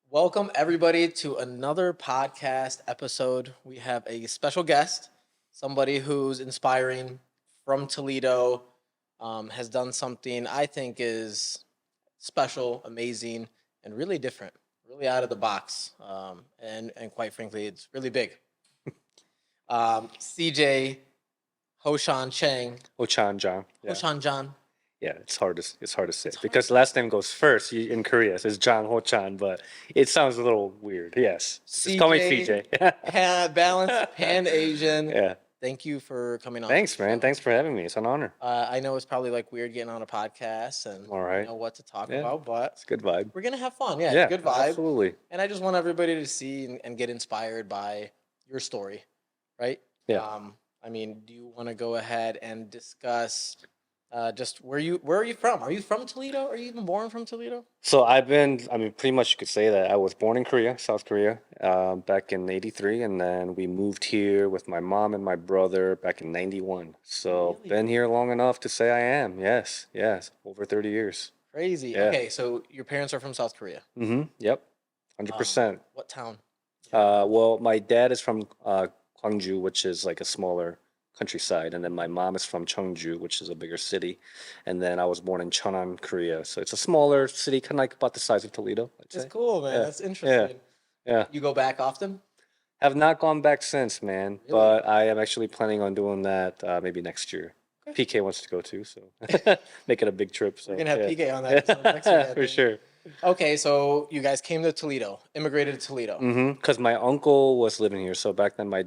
Welcome, everybody, to another podcast episode. We have a special guest, somebody who's inspiring from Toledo, has done something I think is special, amazing, and really different, really out of the box. And quite frankly, it's really big. CJ Hoshan Chang, Ochan John. Yeah, Hoshan John. yeah. It's hard to say It's hard because the last name goes first in Korea. So it's John Ho-chan, but it sounds a little weird. Yes, just call me CJ, CJ. balanced, Pan Asian. Yeah. Thank you for coming on. Thanks, man. Thanks for having me. It's an honor. I know it's probably like weird getting on a podcast and All you right. know what to talk Yeah, about, but it's a good vibe. we're gonna have fun. Yeah, it's a Yeah, good vibe, absolutely. and I just want everybody to see and get inspired by your story, right? Yeah. I mean, do you want to go ahead and discuss just where are you from? Are you from Toledo? Are you even born from Toledo? So I mean, pretty much you could say that I was born in Korea, South Korea, back in '83, and then we moved here with my mom and my brother back in '91. So Really been here long enough to say I am. Yes, yes, over 30 years. crazy. Yeah. Okay, so your parents are from South Korea. Yep. 100%. What town? Well, my dad is from Gwangju, which is like a smaller countryside, and then my mom is from Cheongju, which is a bigger city, and then I was born in Cheonan, Korea. So it's a smaller city, kind of like about the size of Toledo, I'd It's say. cool, man. Yeah, That's yeah, interesting. yeah. You go back often? Have not gone back since, man, Really? but I am actually planning on doing that maybe next year. Okay. PK wants to go too, so make it a big trip. We're So gonna have yeah, PK on that episode next week, I for think. sure. Okay, so you guys came to Toledo, immigrated to Toledo. Because my uncle was living here. So back then, my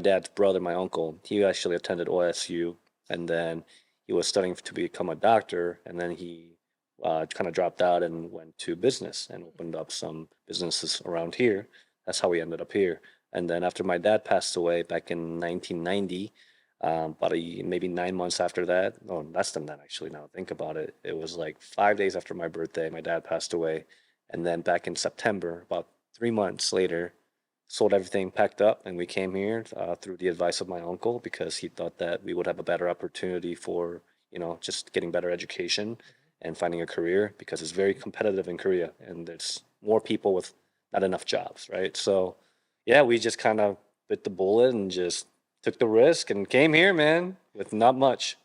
dad's brother, my uncle, he actually attended OSU, and then he was studying to become a doctor, and then he kind of dropped out and went to business and opened up some businesses around here. That's how we ended up here. And then after my dad passed away back in 1990, maybe 9 months after that, no, less than that actually. Now think about it, it was like 5 days after my birthday, my dad passed away, and then back in September, about 3 months later, sold everything, packed up, and we came here through the advice of my uncle because he thought that we would have a better opportunity for, just getting better education and finding a career because it's very competitive in Korea and there's more people with not enough jobs, right? So, yeah, we just kind of bit the bullet and just took the risk and came here, man, with not much.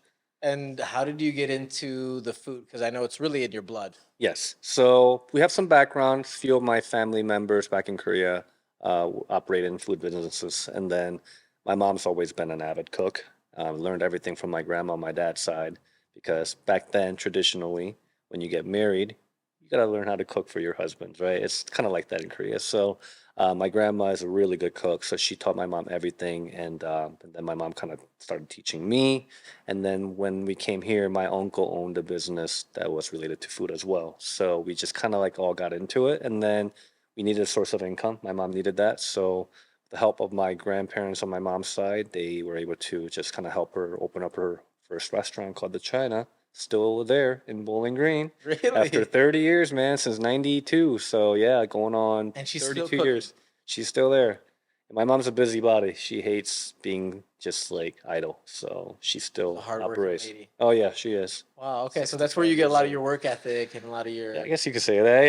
And how did you get into the food? Because I know it's really in your blood. Yes. So we have some background. Few of my family members back in Korea operate in food businesses, and then my mom's always been an avid cook. Learned everything from my grandma on my dad's side because back then, traditionally, when you get married, you gotta learn how to cook for your husbands, right? It's kind of like that in Korea. So my grandma is a really good cook, so she taught my mom everything, and then my mom kind of started teaching me. And then when we came here, my uncle owned a business that was related to food as well. So we just kind of like all got into it. And then we needed a source of income. My mom needed that. So, with the help of my grandparents on my mom's side, they were able to just kind of help her open up her first restaurant called The China. Still there in Bowling Green after Really? 30 years, man, since 92. So, yeah, going on And she's still 32 cooking. years. She's still there. And my mom's a busybody. She hates being just like idle. So she A still hardworking operates. lady. Oh, yeah, she is. Wow. Okay, so that's where 65 you get a years lot of old. your work ethic and a lot of Yeah, your. I guess you could say that.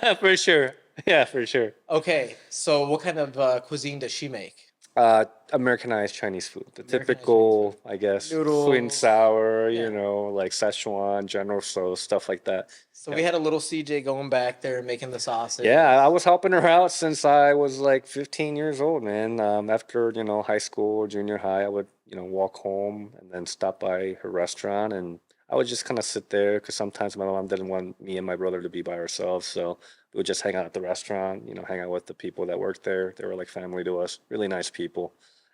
Yeah, for sure. Yeah, for sure. Okay, so what kind of cuisine does she make? Americanized Chinese food, the Americanized Chinese food. typical, I guess, sweet and Noodles. sour, Yeah. like Szechuan, General Tso, stuff like that. So Yeah. we had a little CJ going back there making the Yeah, sausage. I was helping her out since I was like 15 years old, man. After, high school or junior high, I would, walk home and then stop by her restaurant and I would just kind of sit there because sometimes my mom didn't want me and my brother to be by ourselves. So we would just hang out at the restaurant, hang out with the people that worked there. They were like family to us, really nice people.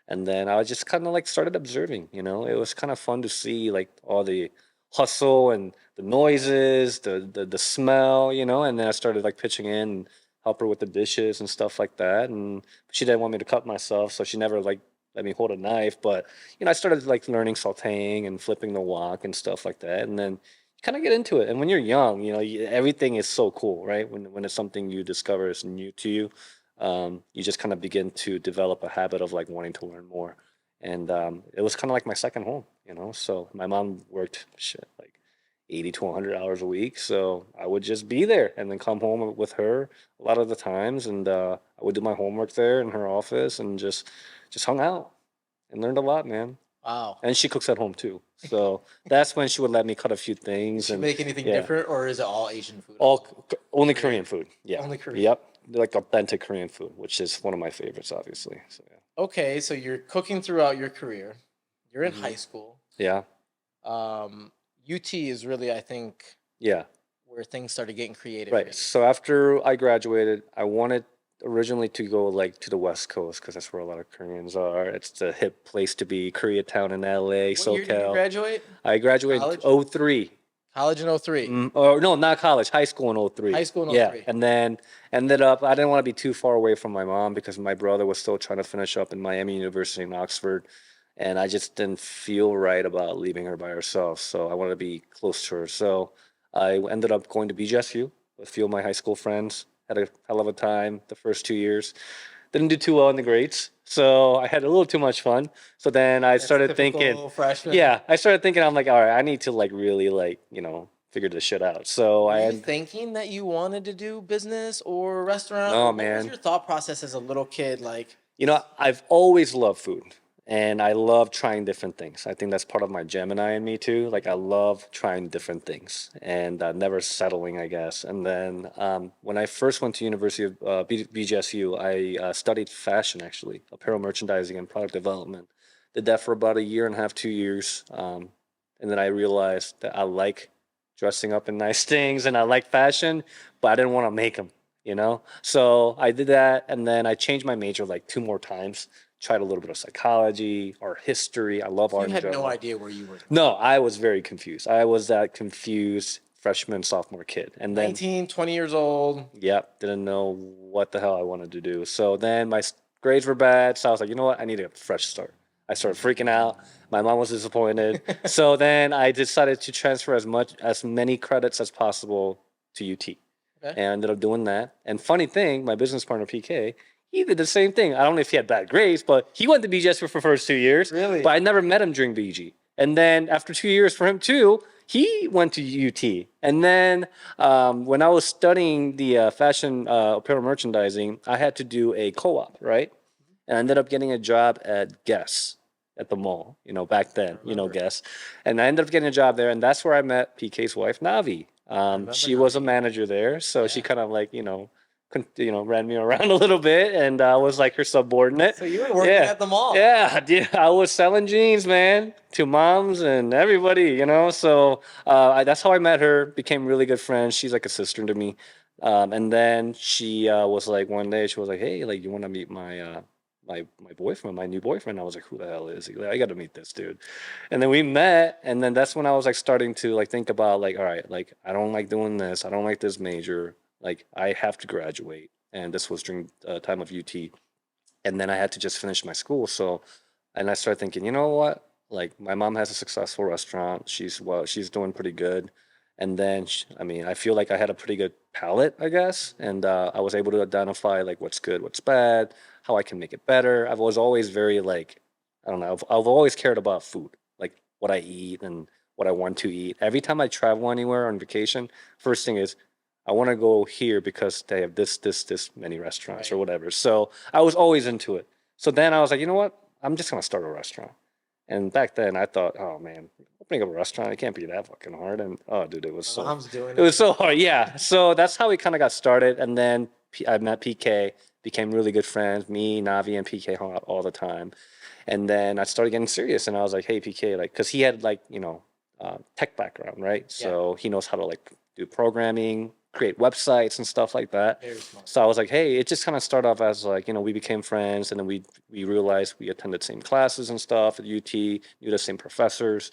And then I just kind of like started observing, it was kind of fun to see like all the hustle and the noises, the smell, and then I started like pitching in and help her with the dishes and stuff like that. And she didn't want me to cut myself, so she never like let me hold a knife. But I started like learning sautéing and flipping the wok and stuff like that. And then you kind of get into it. And when you're young, everything is so cool, right? When it's something you discover is new to you, you just kind of begin to develop a habit of like wanting to learn more. And it was kind of like my second home. So my mom worked shit like 80 to 100 hours a week. So I would just be there and then come home with her a lot of the times. And I would do my homework there in her office and just hung out and learned a lot, man. Wow. And she cooks at home too. So that's when she would let me cut a few Does things. she And make anything yeah, different, or is it all Asian food? only Korean. Korean food. Yeah. Only Korean. Yep. Like authentic Korean food, which is one of my favorites, obviously. So yeah. Okay, so you're cooking throughout your career. You're in Mhm. high school. Yeah. UT is really, I think, Yeah. where things started getting creative. For Right. you. So after I graduated, I wanted originally to go like to the West Coast because that's where a lot of Koreans are. It's the hip place to be, Koreatown in LA, What year did you SoCal. graduate? I graduated College? 03. College in 03. Or no, not college, high school in High 03. school in Yeah. 03. And then ended up, I didn't want to be too far away from my mom because my brother was still trying to finish up in Miami University in Oxford. And I just didn't feel right about leaving her by herself. So I wanted to be close to her. So I ended up going to BGSU with a few of my high school friends. Had a hell of a time the first 2 years. Didn't do too well in the grades. So I had a little too much fun. So then I That's started thinking, typical freshman. yeah, I started thinking, I'm like, all right, I need to like really like, figure this shit out. So Were I you had, thinking that you wanted to do business or restaurant? no, Or what was man. your thought process as a little kid? Like, I've always loved food and I love trying different things. I think that's part of my Gemini in me too. Like I love trying different things and never settling, I guess. And then when I first went to University of BGSU, I studied fashion actually, apparel merchandising and product development. Did that for about a year and a half, 2 years. And then I realized that I like dressing up in nice things and I like fashion, but I didn't want to make them. So I did that, and then I changed my major like two more times. Tried a little bit of psychology, art history. I love you art in had no general. idea where you were going. No, I was very confused. I was that confused freshman, sophomore kid. And then, 19, 20 years old. yep, didn't know what the hell I wanted to do. So then my grades were bad. So I was like, you know what? I need a fresh start. I started freaking out. My mom was disappointed. So then I decided to transfer as many credits as possible to UT. Okay. And I ended up doing that. And funny thing, my business partner PK, he did the same thing. I don't know if he had bad grades, but he went to BGS for the first 2 years. Really? But I never met him during BG. And then after 2 years for him too, he went to UT. And then when I was studying the fashion apparel merchandising, I had to do a co-op, right? And I ended up getting a job at Guess at the mall, back then, Guess. And I ended up getting a job there, and that's where I met PK's wife, Navi. She was a manager there, so she kind of like, ran me around a little bit, and I was like her subordinate. So you were working at the mall. Yeah, dude, I was selling jeans, man, to moms and everybody. So that's how I met her. Became really good friends. She's like a sister to me. And then she was like one day she was like, hey, like you want to meet my boyfriend, my new boyfriend. I was like, who the hell is he? Like, I got to meet this dude. And then we met, and then that's when I was like starting to like think about like, all right, like I don't like doing this. I don't like this major. Like I have to graduate, and this was during time of UT, and then I had to just finish my school. So, and I started thinking, you know what? Like my mom has a successful restaurant. She's doing pretty good. And then, I mean, I feel like I had a pretty good palate, I guess, and I was able to identify like what's good, what's bad, how I can make it better. I was always very like, I don't know, I've always cared about food, like what I eat and what I want to eat. Every time I travel anywhere on vacation, first thing is I want to go here because they have this many restaurants or Right. whatever. So I was always into it. So then I was like, you know what? I'm just gonna start a restaurant. And back then I thought, oh man, opening up a restaurant, it can't be that fucking hard. And oh dude, My mom's doing it was so hard. Yeah. So that's how we kind of got started. And then I met PK, became really good friends. Me, Navi, and PK hung out all the time. And then I started getting serious, and I was like, "Hey, PK, like, because he had like tech background, right? So he knows how to like do programming, create websites and stuff like that. Very smart. So I was like, hey, it just kind of started off as like we became friends, and then we realized we attended same classes and stuff at UT, knew the same professors,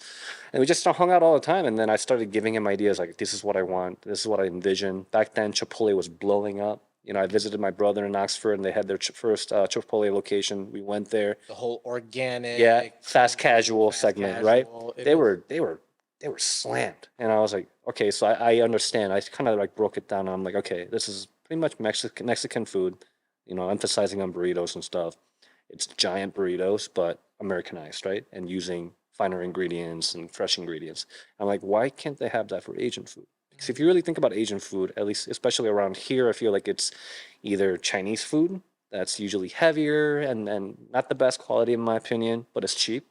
and we just hung out all the time. And then I started giving him ideas like, this is what I want, this is what I envision. Back then, Chipotle was blowing up. I visited my brother in Oxford, and they had their first Chipotle location. We went there. The whole organic, Yeah, fast casual fast segment, casual. right? It They was- were slammed, and I was like, okay, so I understand. I kind of like broke it down. I'm like, okay, this is pretty much Mexican food, emphasizing on burritos and stuff. It's giant burritos, but Americanized, right? And using finer ingredients and fresh ingredients. I'm like, why can't they have that for Asian food? Because if you really think about Asian food, at least especially around here, I feel like it's either Chinese food that's usually heavier and not the best quality in my opinion, but it's cheap,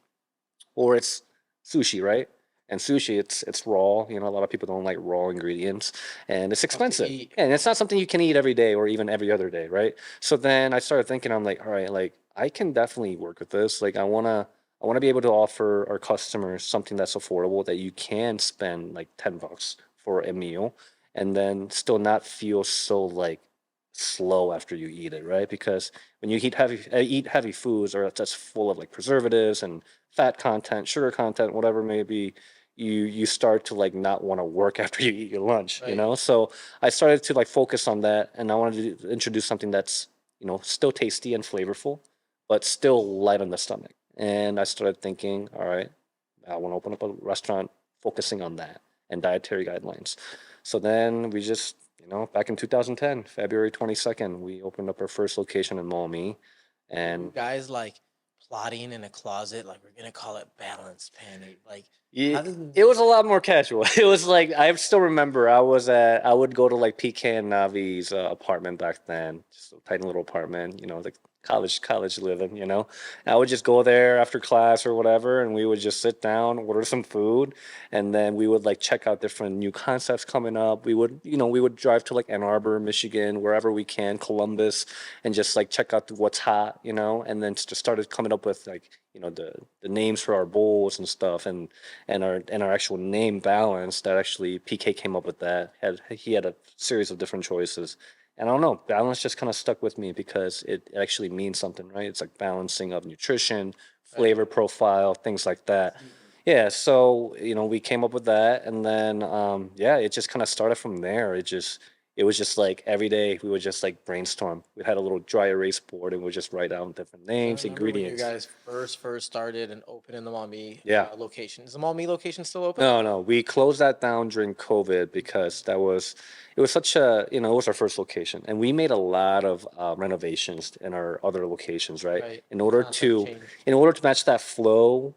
or it's sushi, right? And sushi, it's raw. You know, a lot of people don't like raw ingredients, and it's Tough to expensive. eat. And it's not something you can eat every day or even every other day, right? So then I started thinking, I'm like, all right, like I can definitely work with this. Like I wanna be able to offer our customers something that's affordable that you can spend like $10 for a meal, and then still not feel so like slow after you eat it, right? Because when you eat heavy foods or that's full of like preservatives and fat content, sugar content, whatever it may be, you start to like not want to work after you eat your lunch, you Right. know? So I started to like focus on that, and I wanted to introduce something that's, still tasty and flavorful, but still light on the stomach. And I started thinking, all right, I want to open up a restaurant focusing on that and dietary guidelines. So then we just, back in 2010, February 22nd, we opened up our first location in Maumee. Were you And guys like plotting in a closet, like we're gonna call it balanced panty? Like, yeah, how did it was a lot more casual. It was like I still remember I would go to like PK and Navi's apartment back then, just a tiny little apartment, like college living, And I would just go there after class or whatever, and we would just sit down, order some food, and then we would like check out different new concepts coming up. We would drive to like Ann Arbor, Michigan, wherever we can, Columbus, and just like check out what's hot, and then just started coming up with like the names for our bowls and stuff, and our actual name Balance, that actually PK came up with that. He had a series of different choices. And I don't know, balance just kind of stuck with me because it actually means something, right? It's like balancing of nutrition, right? flavor profile, things like that. Season. Yeah, so we came up with that, and then yeah, it just kind of started from there. It was just like every day we would just like brainstorm. We had a little dry erase board and we would just write down different 'Cause I names, remember when you ingredients. guys first started and opened in the Maumee Yeah. location. Is the Maumee location still open? No, no, we closed that down during COVID because it was such it was our first location, and we made a lot of renovations in our other locations, right? Right. In The order concept to, changed. in order to match that flow,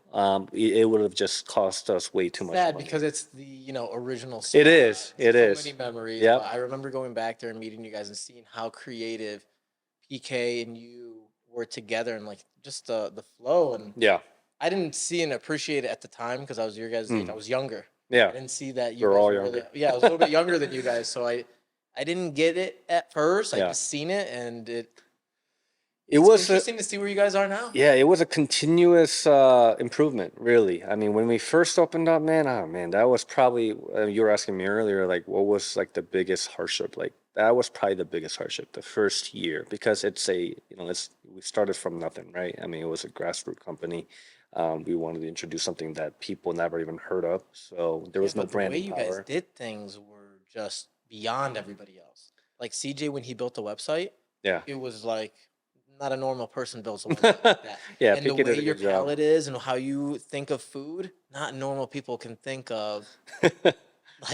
it would have just cost us way too much Sad money. because it's the original It spot. is, it So is. many memories, but Yep. I remember going back there and meeting you guys and seeing how creative PK and you were together and like just the flow. And Yeah. I didn't see and appreciate it at the time because I was your guys' age. I Mm. was younger. I Yeah. didn't see that you We're guys all were really, younger. yeah, I was a little bit younger than you guys, so I didn't get it at first. I Yeah. just seen it, and It it's was interesting to see where you guys are now. Yeah, it was a continuous improvement, really. I mean, when we first opened up, man, oh man, that was probably you were asking me earlier, like what was like the biggest hardship? Like that was probably the biggest hardship the first year because we started from nothing, right? I mean, it was a grassroots company. We wanted to introduce something that people never even heard of, so there Yeah, was no but the way branding you guys power. did things were just beyond everybody else. Like CJ, when he built the website, Yeah. it was like not a normal person builds a website like that. Yeah, And the Piquet way did a your good job. palate is and how you think of food, not normal people can think of like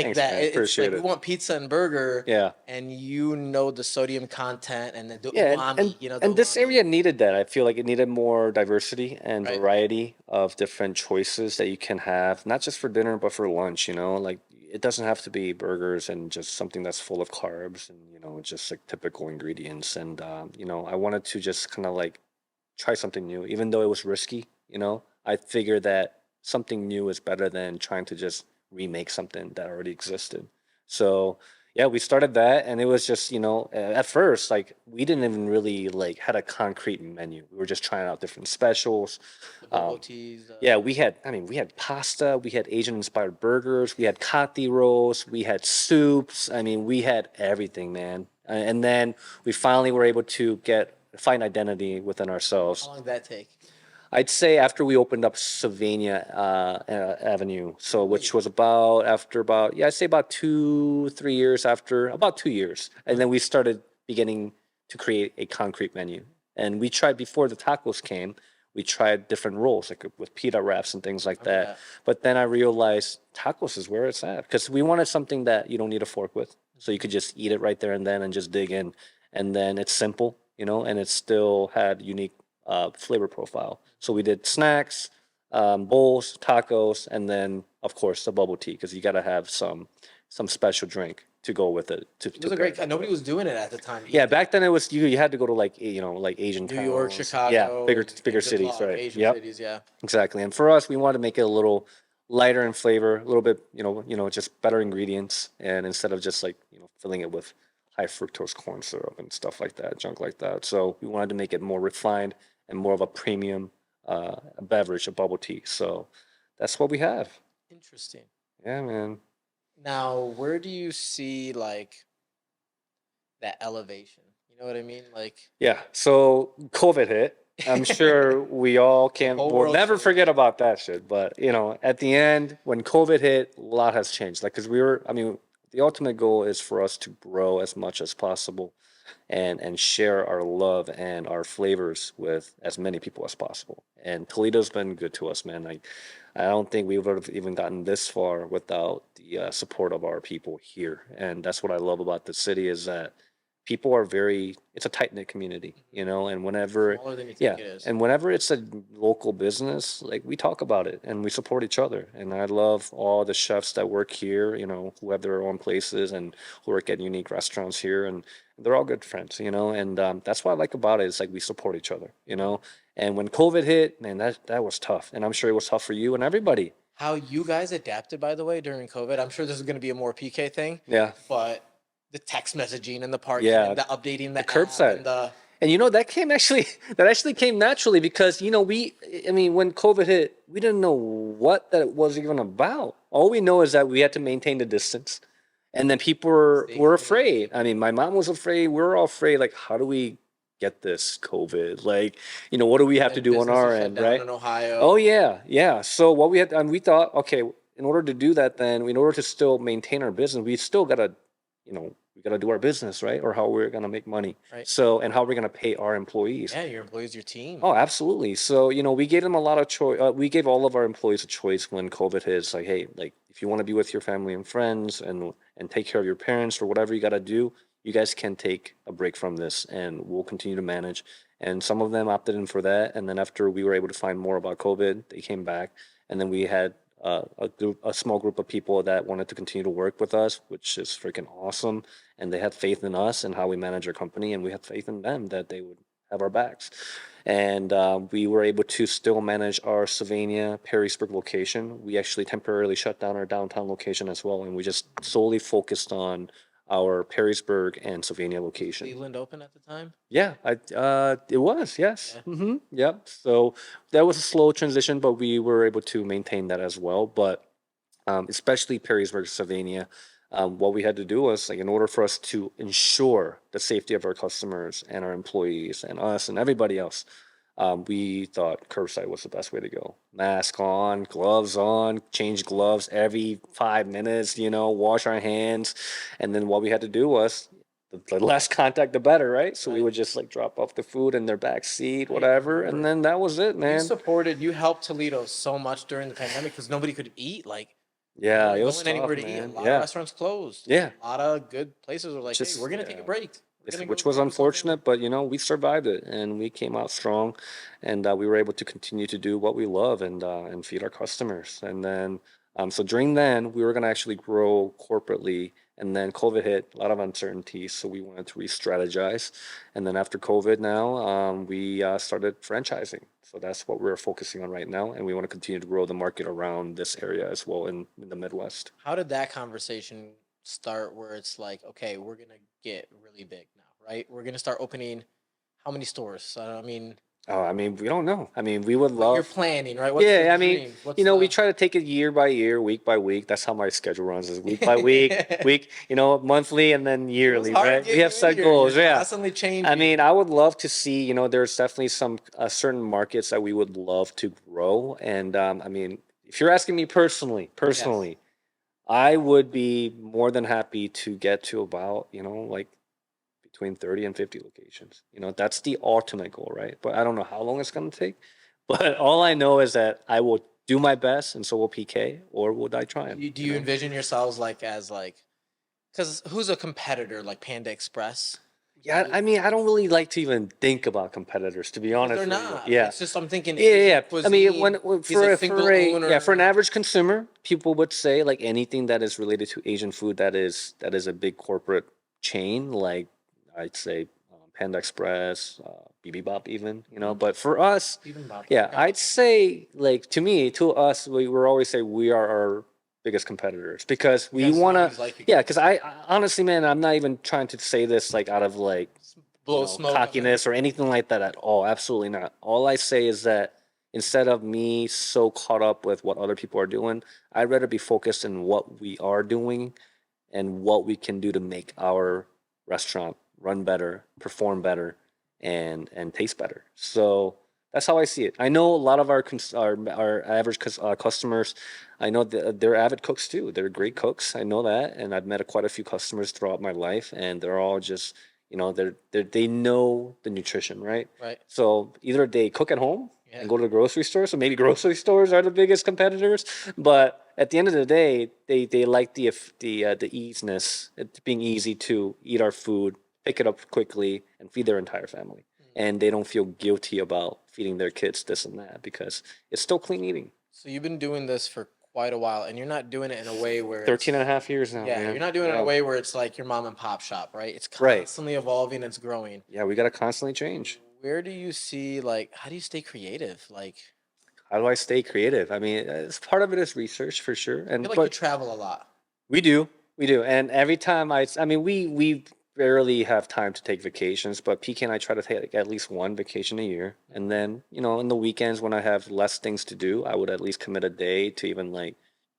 Thanks, that. man. It's like Appreciate we it. want pizza and burger, Yeah. and the sodium content and the Yeah, and, and umami, the and this umami. area needed that. I feel like it needed more diversity and Right. variety of different choices that you can have, not just for dinner, but for lunch, Like it doesn't have to be burgers and just something that's full of carbs and, just like typical ingredients. And I wanted to just kind of like try something new, even though it was risky. I figured that something new is better than trying to just remake something that already existed. So yeah, we started that, and it was just at first like we didn't even really like had a concrete menu. We were just trying out different specials. The bubble Um, teas. yeah, we had pasta, we had Asian inspired burgers, we had kati rolls, we had soups. I mean, we had everything, man. And then we finally were able to find identity within How ourselves. long did that take? I'd say after we opened up Sylvania Avenue, so which Really? was about yeah, I'd say about 2 3 years after, about 2 years, and then we started beginning to create a concrete menu. And we tried before the tacos came. We tried different rolls like with pita wraps and things like Oh that. yeah. But then I realized tacos is where it's at because we wanted something that you don't need a fork with, so you could just eat it right there and then and just dig in. And then it's simple, and it still had unique flavor profile. So we did snacks, bowls, tacos, and then of course the bubble tea because you got to have some special drink to go with it. It was a great. Nobody was doing it at the time Yeah, either. back then it was you had to go to like like Asian New York, towns. Yeah, Chicago, bigger and bigger good cities, luck. right? Asian Yep. cities, yeah. Exactly. And for us, we wanted to make it a little lighter in flavor, a little bit, just better ingredients, and instead of just like, filling it with high fructose corn syrup and stuff like that, junk like that. So we wanted to make it more refined and more of a premium beverage, a bubble tea. So that's what we have. Interesting. Yeah, man. Now, where do you see like that elevation? You know what I mean? Like Yeah. So COVID hit. I'm sure we all can't, whole we'll world never changed. forget about that shit. But, at the end, when COVID hit, a lot has changed. Like, because the ultimate goal is for us to grow as much as possible and share our love and our flavors with as many people as possible. And Toledo's been good to us, man. I don't think we would have even gotten this far without the support of our people here. And that's what I love about the city is that people are it's a tight knit community, and whenever, Smaller than you yeah, think it is. and whenever it's a local business, like we talk about it and we support each other. And I love all the chefs that work here, who have their own places and who work at unique restaurants here, and they're all good friends, and that's what I like about it is like we support each other, And when COVID hit, man, that was tough, and I'm sure it was tough for you and everybody. How you guys adapted, by the way, during COVID. I'm sure this is going to be a more PK thing. Yeah, But the text messaging and the parking yeah, and the updating the app curbside. and the And that actually came naturally because when COVID hit, we didn't know what that was even about. All we know is that we had to maintain the distance, and then people were afraid. I mean, my mom was afraid. We were all afraid. Like, how do we get this COVID? Like, what do we have to and do on businesses our shut end, down right? in Ohio. Oh yeah, yeah. So what we had, and we thought, okay, in order to do that, then in order to still maintain our business, we still gotta, we gotta do our business, right? Or how we're gonna make money. Right. So and how we're gonna pay our employees. Yeah, your employees, your team. Oh, absolutely. So we gave them a lot of choice. We gave all of our employees a choice when COVID hit. It's like, hey, like if you want to be with your family and friends and take care of your parents or whatever you got to do, you guys can take a break from this, and we'll continue to manage. And some of them opted in for that. And then after we were able to find more about COVID, they came back. And then we had a small group of people that wanted to continue to work with us, which is freaking awesome. And they had faith in us and how we manage our company, and we had faith in them that they would have our backs. And we were able to still manage our Sylvania Perrysburg location. We actually temporarily shut down our downtown location as well, and we just solely focused on our Perrysburg and Sylvania location. Cleveland open at the time? Yeah, it was, yes. Yeah. Yep. So that was a slow transition, but we were able to maintain that as well. But especially Perrysburg, Sylvania, what we had to do was like in order for us to ensure the safety of our customers and our employees and us and everybody else, we thought curbside was the best way to go. Mask on, change gloves every 5 minutes, wash our hands. And then what we had to do was the less contact, the better, right? So we would just like drop off the food in their back seat, whatever. And then that was it, man. You helped Toledo so much during the pandemic because nobody could eat. Like, Yeah, nobody it was going tough, anywhere to eat. man. A lot Yeah, of restaurants closed. yeah. A lot of good places were like, hey, Just we're going to take a break. We're gonna which go was do something. unfortunate, but we survived it and we came out strong, and we were able to continue to do what we love and feed our customers. And then so during then we were gonna actually grow corporately, and then COVID hit, a lot of uncertainty, so we wanted to re-strategize. And then after COVID, now we started franchising. So that's what we're focusing on right now, and we want to continue to grow the market around this area as well in the Midwest. How did that conversation start where it's like, okay, we're going to get really big now, right? We're going to start opening how many stores? I mean, Oh, I mean, we don't know. I mean, we would what you're love. planning, right? What's Yeah, the I mean, dream? What's we the try to take it year by year, week by week. That's how my schedule runs, is week by week, monthly, and then It was yearly, hard right? We getting have you in set here. goals, You're yeah. constantly changing. I mean, I would love to see, there's definitely some certain markets that we would love to grow. And I mean, if you're asking me personally, I would be more than happy to get to about, like between 30 and 50 locations. That's the ultimate goal, right? But I don't know how long it's going to take. But all I know is that I will do my best, and so will PK, or will die trying. Do you envision yourselves like as like, because who's a competitor like Panda Express? Yeah, I mean, I don't really like to even think about competitors, to be Because honest they're with you. not. Yeah. It's just I'm thinking Yeah, yeah, Asian yeah. I mean, cuisine. He's a for single for an owner. average consumer, people would say like anything that is related to Asian food that is a big corporate chain, like I'd say Panda Express, Bop even, you know. Mhm. But for us, Even about I yeah, forgot I'd about them. say like to us, we're always say we are our biggest competitors because You we guys wanna, always like each yeah, other. because I honestly, man, I'm not even trying to say this like out of like Blow smoke up in cockiness or everybody. anything like that at all. Absolutely not. All I say is that instead of me so caught up with what other people are doing, I'd rather be focused in what we are doing and what we can do to make our restaurant run better, perform better, and taste better. So that's how I see it. I know a lot of our average customers. I know they're avid cooks too. They're great cooks. I know that, and I've met quite a few customers throughout my life, and they're all just they know the nutrition, right? Right. So either they cook at home Yeah. and go to the grocery store. So maybe grocery stores are the biggest competitors, but at the end of the day, they like the easiness, it being easy to eat our food, pick it up quickly, and feed their entire family. And they don't feel guilty about feeding their kids this and that because it's still clean eating. So you've been doing this for quite a while, and you're not doing it in a way where 13 and a it's half years now, yeah, man. you're not doing it in a Yeah. way where it's like your mom and pop shop, right? It's Right. constantly evolving, it's growing. Yeah, we got to constantly change. Where do you see like how do you stay creative? Like How do I stay creative? I mean, it's part of it is research for sure. I feel And like you but travel a lot. we do. And every time I mean, we barely have time to take vacations, but PK and I try to take at least one vacation a year. And then, in the weekends when I have less things to do, I would at least commit a day to even like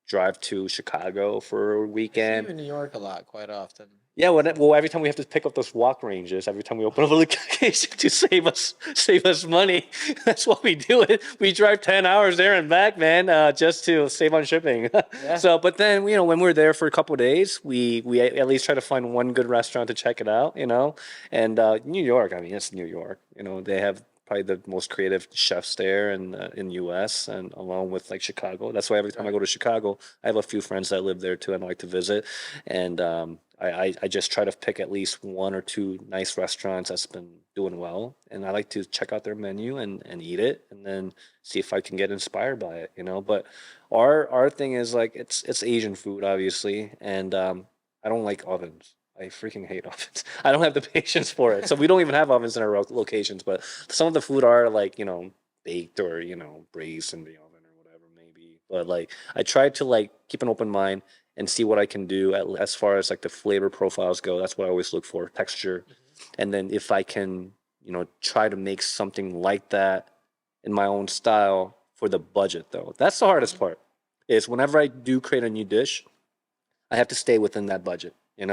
drive to Chicago for a I see you weekend. in New York a lot, quite often. Yeah, well, every time we have to pick up those walk ranges, every time we open up a location to save us money, that's why we do it. We drive 10 hours there and back, man, just to save on shipping. Yeah. So, but then when we're there for a couple of days, we at least try to find one good restaurant to check it out, And New York, I mean, it's New York. They have probably the most creative chefs there in U.S. and along with like Chicago. That's why every time I Right. go to Chicago, I have a few friends that live there too, and I like to visit. And I just try to pick at least one or two nice restaurants that's been doing well, and I like to check out their menu and eat it, and then see if I can get inspired by it. But our thing is like it's Asian food, obviously, and I don't like ovens. I freaking hate ovens. I don't have the patience for it. So we don't even have ovens in our locations, but some of the food are like, baked or, braised in the oven or whatever maybe. But like I try to like keep an open mind and see what I can do as far as like the flavor profiles go. That's what I always look for, texture. And then if I can, try to make something like that in my own style for the budget though. That's the hardest part. Is whenever I do create a new dish, I have to stay within that budget. And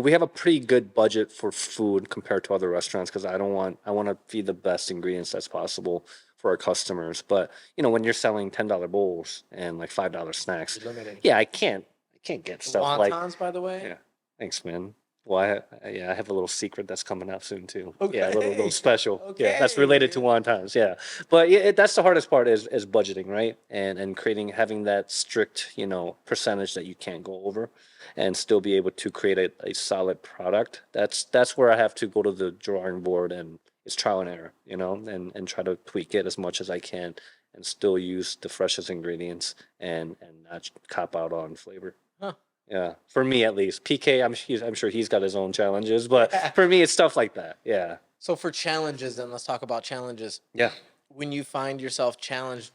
we have a pretty good budget for food compared to other restaurants because I want to feed the best ingredients that's possible for our customers. But when you're selling $10 bowls and like $5 snacks, You're limited. yeah, I can't get The stuff like wontons, by the way. yeah. Thanks, man. Well, I have a little secret that's coming out soon too. Yeah, a little Okay. special. Yeah, that's Okay. related to wontons. Yeah, but yeah, that's the hardest part is budgeting, right? And creating having that strict percentage that you can't go over, and still be able to create a solid product. That's where I have to go to the drawing board and it's trial and error, and try to tweak it as much as I can, and still use the freshest ingredients and not cop out on flavor. Huh. Yeah, for me at least. PK, I'm sure he's got his own challenges, but Yeah. for me, it's stuff like that. Yeah, So for challenges, then let's talk about challenges. yeah, When you find yourself challenged,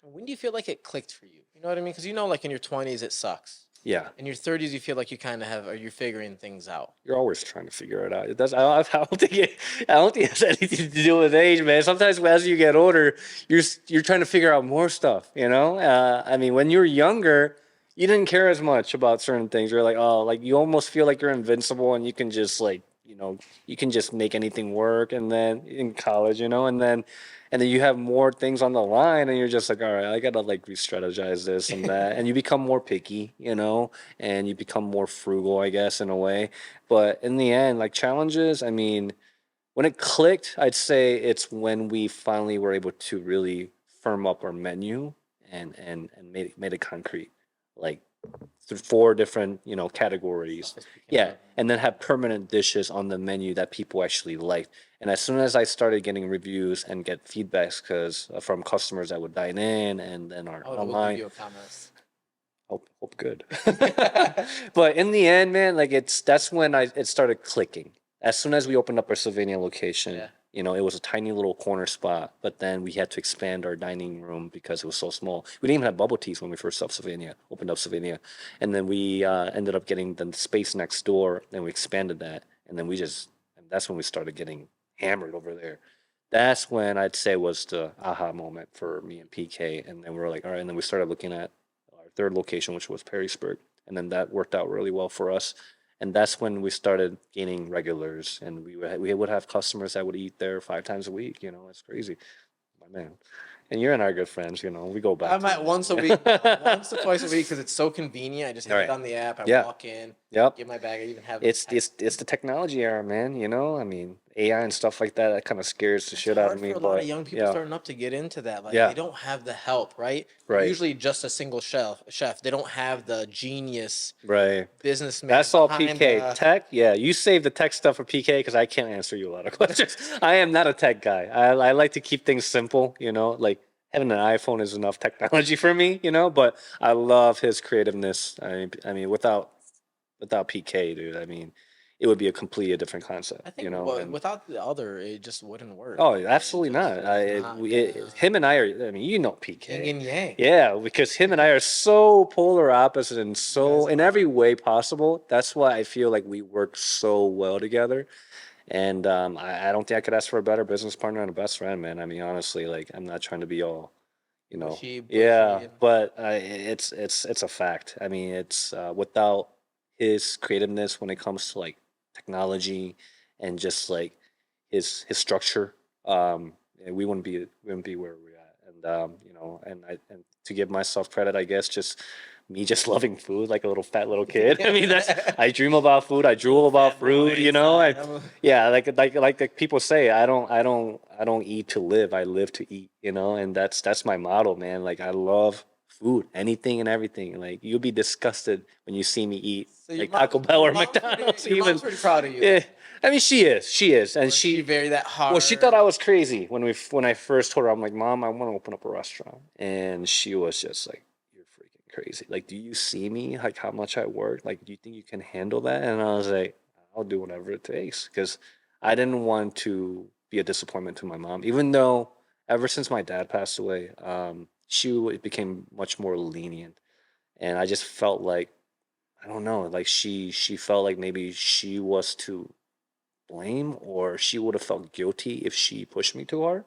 when do you feel like it clicked for you? You know what I mean? Because like in your 20s, it sucks. yeah. In your 30s, you feel like you kind of have, or you're figuring things out. You're always trying to figure it out. It does. I don't think it has anything to do with age, man. Sometimes as you get older, you're trying to figure out more stuff. I mean, when you're younger, you didn't care as much about certain things. You're like, oh, like you almost feel like you're invincible and you can just like, you can just make anything work. And then in college, and then you have more things on the line and you're just like, all right, I gotta like re-strategize this and that. And you become more picky, and you become more frugal, I guess, in a way. But in the end, like challenges, I mean, when it clicked, I'd say it's when we finally were able to really firm up our menu and made it concrete. Like 4 different, categories. Sophisticated. Yeah, and then have permanent dishes on the menu that people actually liked. And as soon as I started getting reviews and get feedbacks because from customers that would dine in and then are Oh, we'll give online, you a comments. hope good. But in the end, man, like that's when it started clicking. As soon as we opened up our Sylvania location, Yeah. it was a tiny little corner spot, but then we had to expand our dining room because it was so small. We didn't even have bubble teas when we first opened up Sylvania. And then we ended up getting the space next door and we expanded that. And then and that's when we started getting hammered over there. That's when I'd say was the aha moment for me and PK. And then we were like, all right. And then we started looking at our third location, which was Perrysburg. And then that worked out really well for us. And that's when we started gaining regulars, and we would have customers that would eat there 5 times a week. It's crazy, my man. And you're and I are good friends. We go back. I'm at once a week, once or twice a week because it's so convenient. I just hit it on the app. I walk in, Yep. get my bag. I even have It's the technology era, man. I mean, AI and stuff like that kind of scares the shit out of me. For a lot But of young people yeah, starting up to get into that, like Yeah. they don't have the help, right? They're Right. usually just a single chef. They don't have the genius right. businessman. That's all behind PK. the- Tech, yeah. You save the tech stuff for PK because I can't answer you a lot of questions. I am not a tech guy. I like to keep things simple, like having an iPhone is enough technology for me, but I love his creativeness. I mean, without PK, dude, I mean, it would be a completely different concept, I think and without the other, it just wouldn't work. oh, It absolutely just not. is not gonna- Him and I are. I mean, PK. yin and yang. Yeah, because him and I are so polar opposite and so guys in every way possible. That's why I feel like we work so well together. And I don't think I could ask for a better business partner and a best friend, man. I mean, honestly, like I'm not trying to be all, Bushy, yeah, bushy. but it's a fact. I mean, it's without his creativeness when it comes to like technology and just like his structure, we wouldn't be where we're at. And and to give myself credit, I guess just me just loving food like a little fat little kid. I mean, I dream about food, I drool about food, yeah, like the people say, I don't eat to live, I live to eat, and that's my motto, man. Like I love food, anything and everything. Like you'll be disgusted when you see me eat So your like Taco Bell or your mom's McDonald's. Your mom's pretty proud of you. Yeah, I mean she is, and Or is she very that hard. well, she thought I was crazy when I first told her. I'm like, Mom, I want to open up a restaurant, and she was just like, you're freaking crazy. Like, do you see me? Like, how much I work? Like, do you think you can handle that? And I was like, I'll do whatever it takes because I didn't want to be a disappointment to my mom. Even though ever since my dad passed away, she became much more lenient, and I just felt like I don't know, like she felt like maybe she was to blame or she would have felt guilty if she pushed me too hard.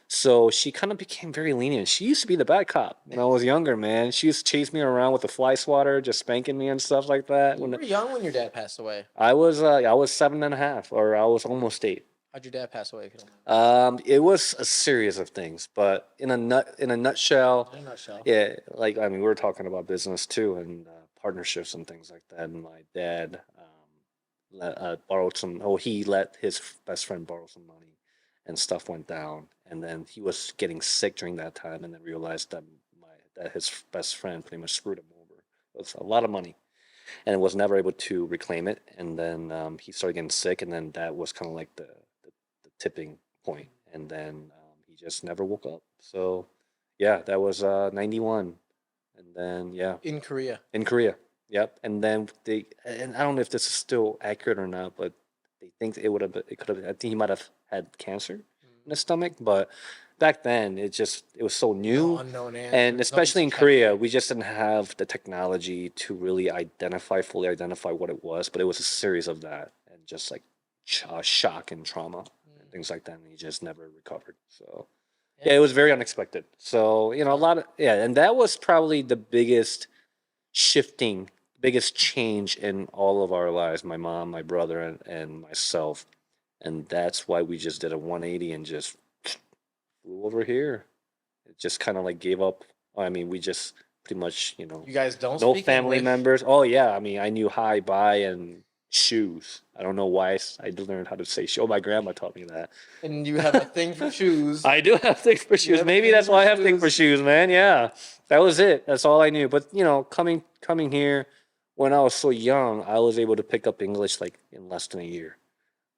So she kind of became very lenient. She used to be the bad cop when I was younger, man. She used to chase me around with a fly swatter, just spanking me and stuff like that. You were young when your dad passed away. I was 7.5, or I was almost 8. How'd your dad pass away? If you don't mind? It was a series of things, but in a nutshell, In a nutshell. yeah. Like I mean, we were talking about business too and partnerships and things like that. And my dad borrowed some. Oh, he let his best friend borrow some money, and stuff went down. And then he was getting sick during that time, and then realized that his best friend pretty much screwed him over. It was a lot of money, and was never able to reclaim it. And then he started getting sick, and then that was kind of like the tipping point. And then he just never woke up. So yeah, that was 91, and then yeah, In Korea. in Korea. Yep. And then and I don't know if this is still accurate or not, but they think it could have, I think he might have had cancer in his stomach, but back then it was so new. No unknown answer. And Nobody's especially in checking. Korea, we just didn't have the technology to really fully identify what it was, but it was a series of that and just like shock and trauma and things like that. And he just never recovered. So yeah, it was very unexpected. So, a lot of, yeah, and that was probably the biggest change in all of our lives, my mom, my brother, and myself. And that's why we just did a 180 and just flew over here. It just kind of like gave up. I mean, we just pretty much, You guys don't no speak family English? members. Oh, yeah. I mean, I knew hi, bye, and shoes. I don't know why I learned how to say shoe. Oh, my grandma taught me that. And you have a thing for shoes. I do have things for shoes. have a Maybe thing that's for why I have things for shoes. shoes, man. Yeah, that was it. That's all I knew. But coming here when I was so young, I was able to pick up English like in less than a year.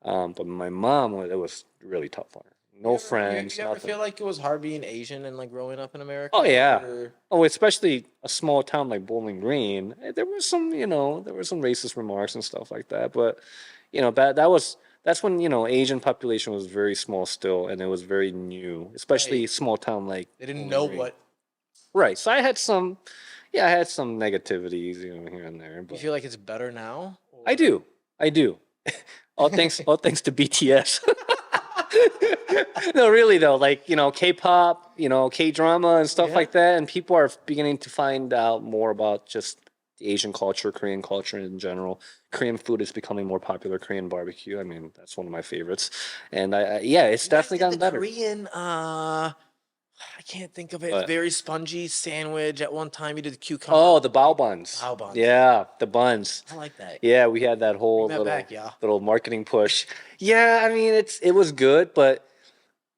But my mom, it was really tough on her. No friends, You ever nothing. feel like it was hard being Asian and like growing up in America? Oh yeah. Or- Oh, especially a small town like Bowling Green. There was some, there were some racist remarks and stuff like that. But that's when Asian population was very small still, and it was very new, especially Right. small town like They didn't Bowling know Green. what. Right. So I had some negativities, here and there. You But feel like it's better now? I do, I do. All thanks to BTS. No, really though, like K-pop, K-drama and stuff Yeah. like that, and people are beginning to find out more about just the Asian culture, Korean culture in general. Korean food is becoming more popular. Korean barbecue, I mean, that's one of my favorites, and yeah, it's You guys definitely did gotten the better. Korean, I can't think of it. It's But very spongy sandwich. At one time, you did the cucumber. oh, the bao buns. Bao buns. Yeah, the buns. I like that. Yeah, we had that whole Bring that back, yeah. little marketing push. Yeah, I mean it was good, but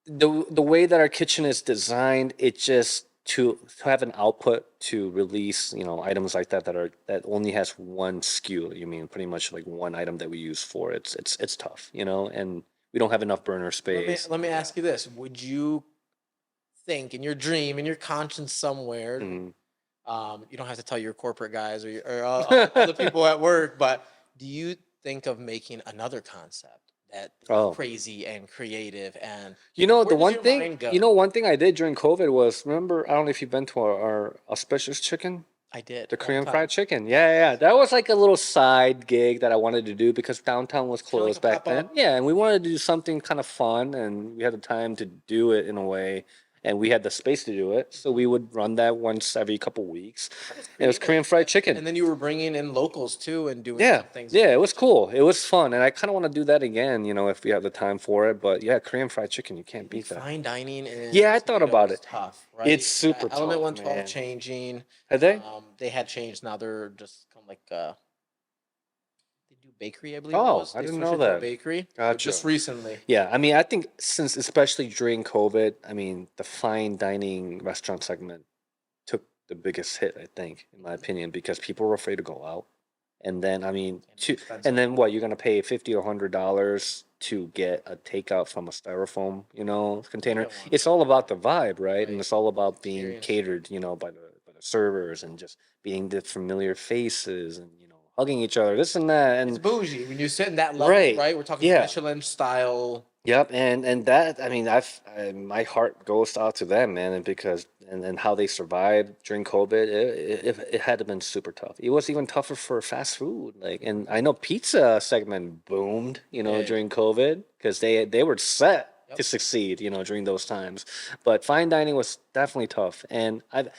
the way that our kitchen is designed, it just to have an output to release, items like that only has one SKU. You mean pretty much like one item that we use for it. It's tough, and we don't have enough burner space. Let me ask you this: would you think in your dream, in your conscience somewhere, Mhm. you don't have to tell your corporate guys or other people at work, but do you think of making another concept that Oh. crazy and creative and The where does one your thing, mind go? one thing I did during COVID was, remember, I don't know if you've been to our auspicious chicken. I did The one Korean time. fried chicken. Yeah, yeah. That was like a little side gig that I wanted to do because downtown was Kinda like closed a back then. pop-up. Yeah, and we wanted to do something kind of fun, and we had the time to do it in a way, and we had the space to do it. So we would run that once every couple weeks. It was Korean fried chicken. And then you were bringing in locals too and doing Yeah, some things. yeah, it was cool. It was fun, and I kind of want to do that again, if we have the time for it. But yeah, Korean fried chicken, you can't beat that. Fine dining in Yeah, I thought Toledo about is it. tough, right? It's super Element tough, 112 man. changing. Have they? They had changed. Now they're just kind of like they do bakery, I believe it Oh, was. I They didn't switched know it to a that. bakery Gotcha. just recently. Yeah, I mean, I think since especially during COVID, I mean, the fine dining restaurant segment took the biggest hit, I think, in my opinion, because people were afraid to go out. And then, I mean, expensive. and then what? You're gonna pay $50 or $100 to get a takeout from a styrofoam, container. don't want It's all about the vibe, right? And Right. it's all about being Experience. catered, by the servers and just being the familiar faces and hugging each other, this and that, It's and bougie when you sit in that level, right, right? We're talking yeah. Michelin style. Yep, and that, I mean, my heart goes out to them, man, and because and how they survived during COVID. It had to been super tough. It was even tougher for fast food, like, and I know pizza segment boomed, Yeah. during COVID because they were set Yep. to succeed, during those times. But fine dining was definitely tough, and I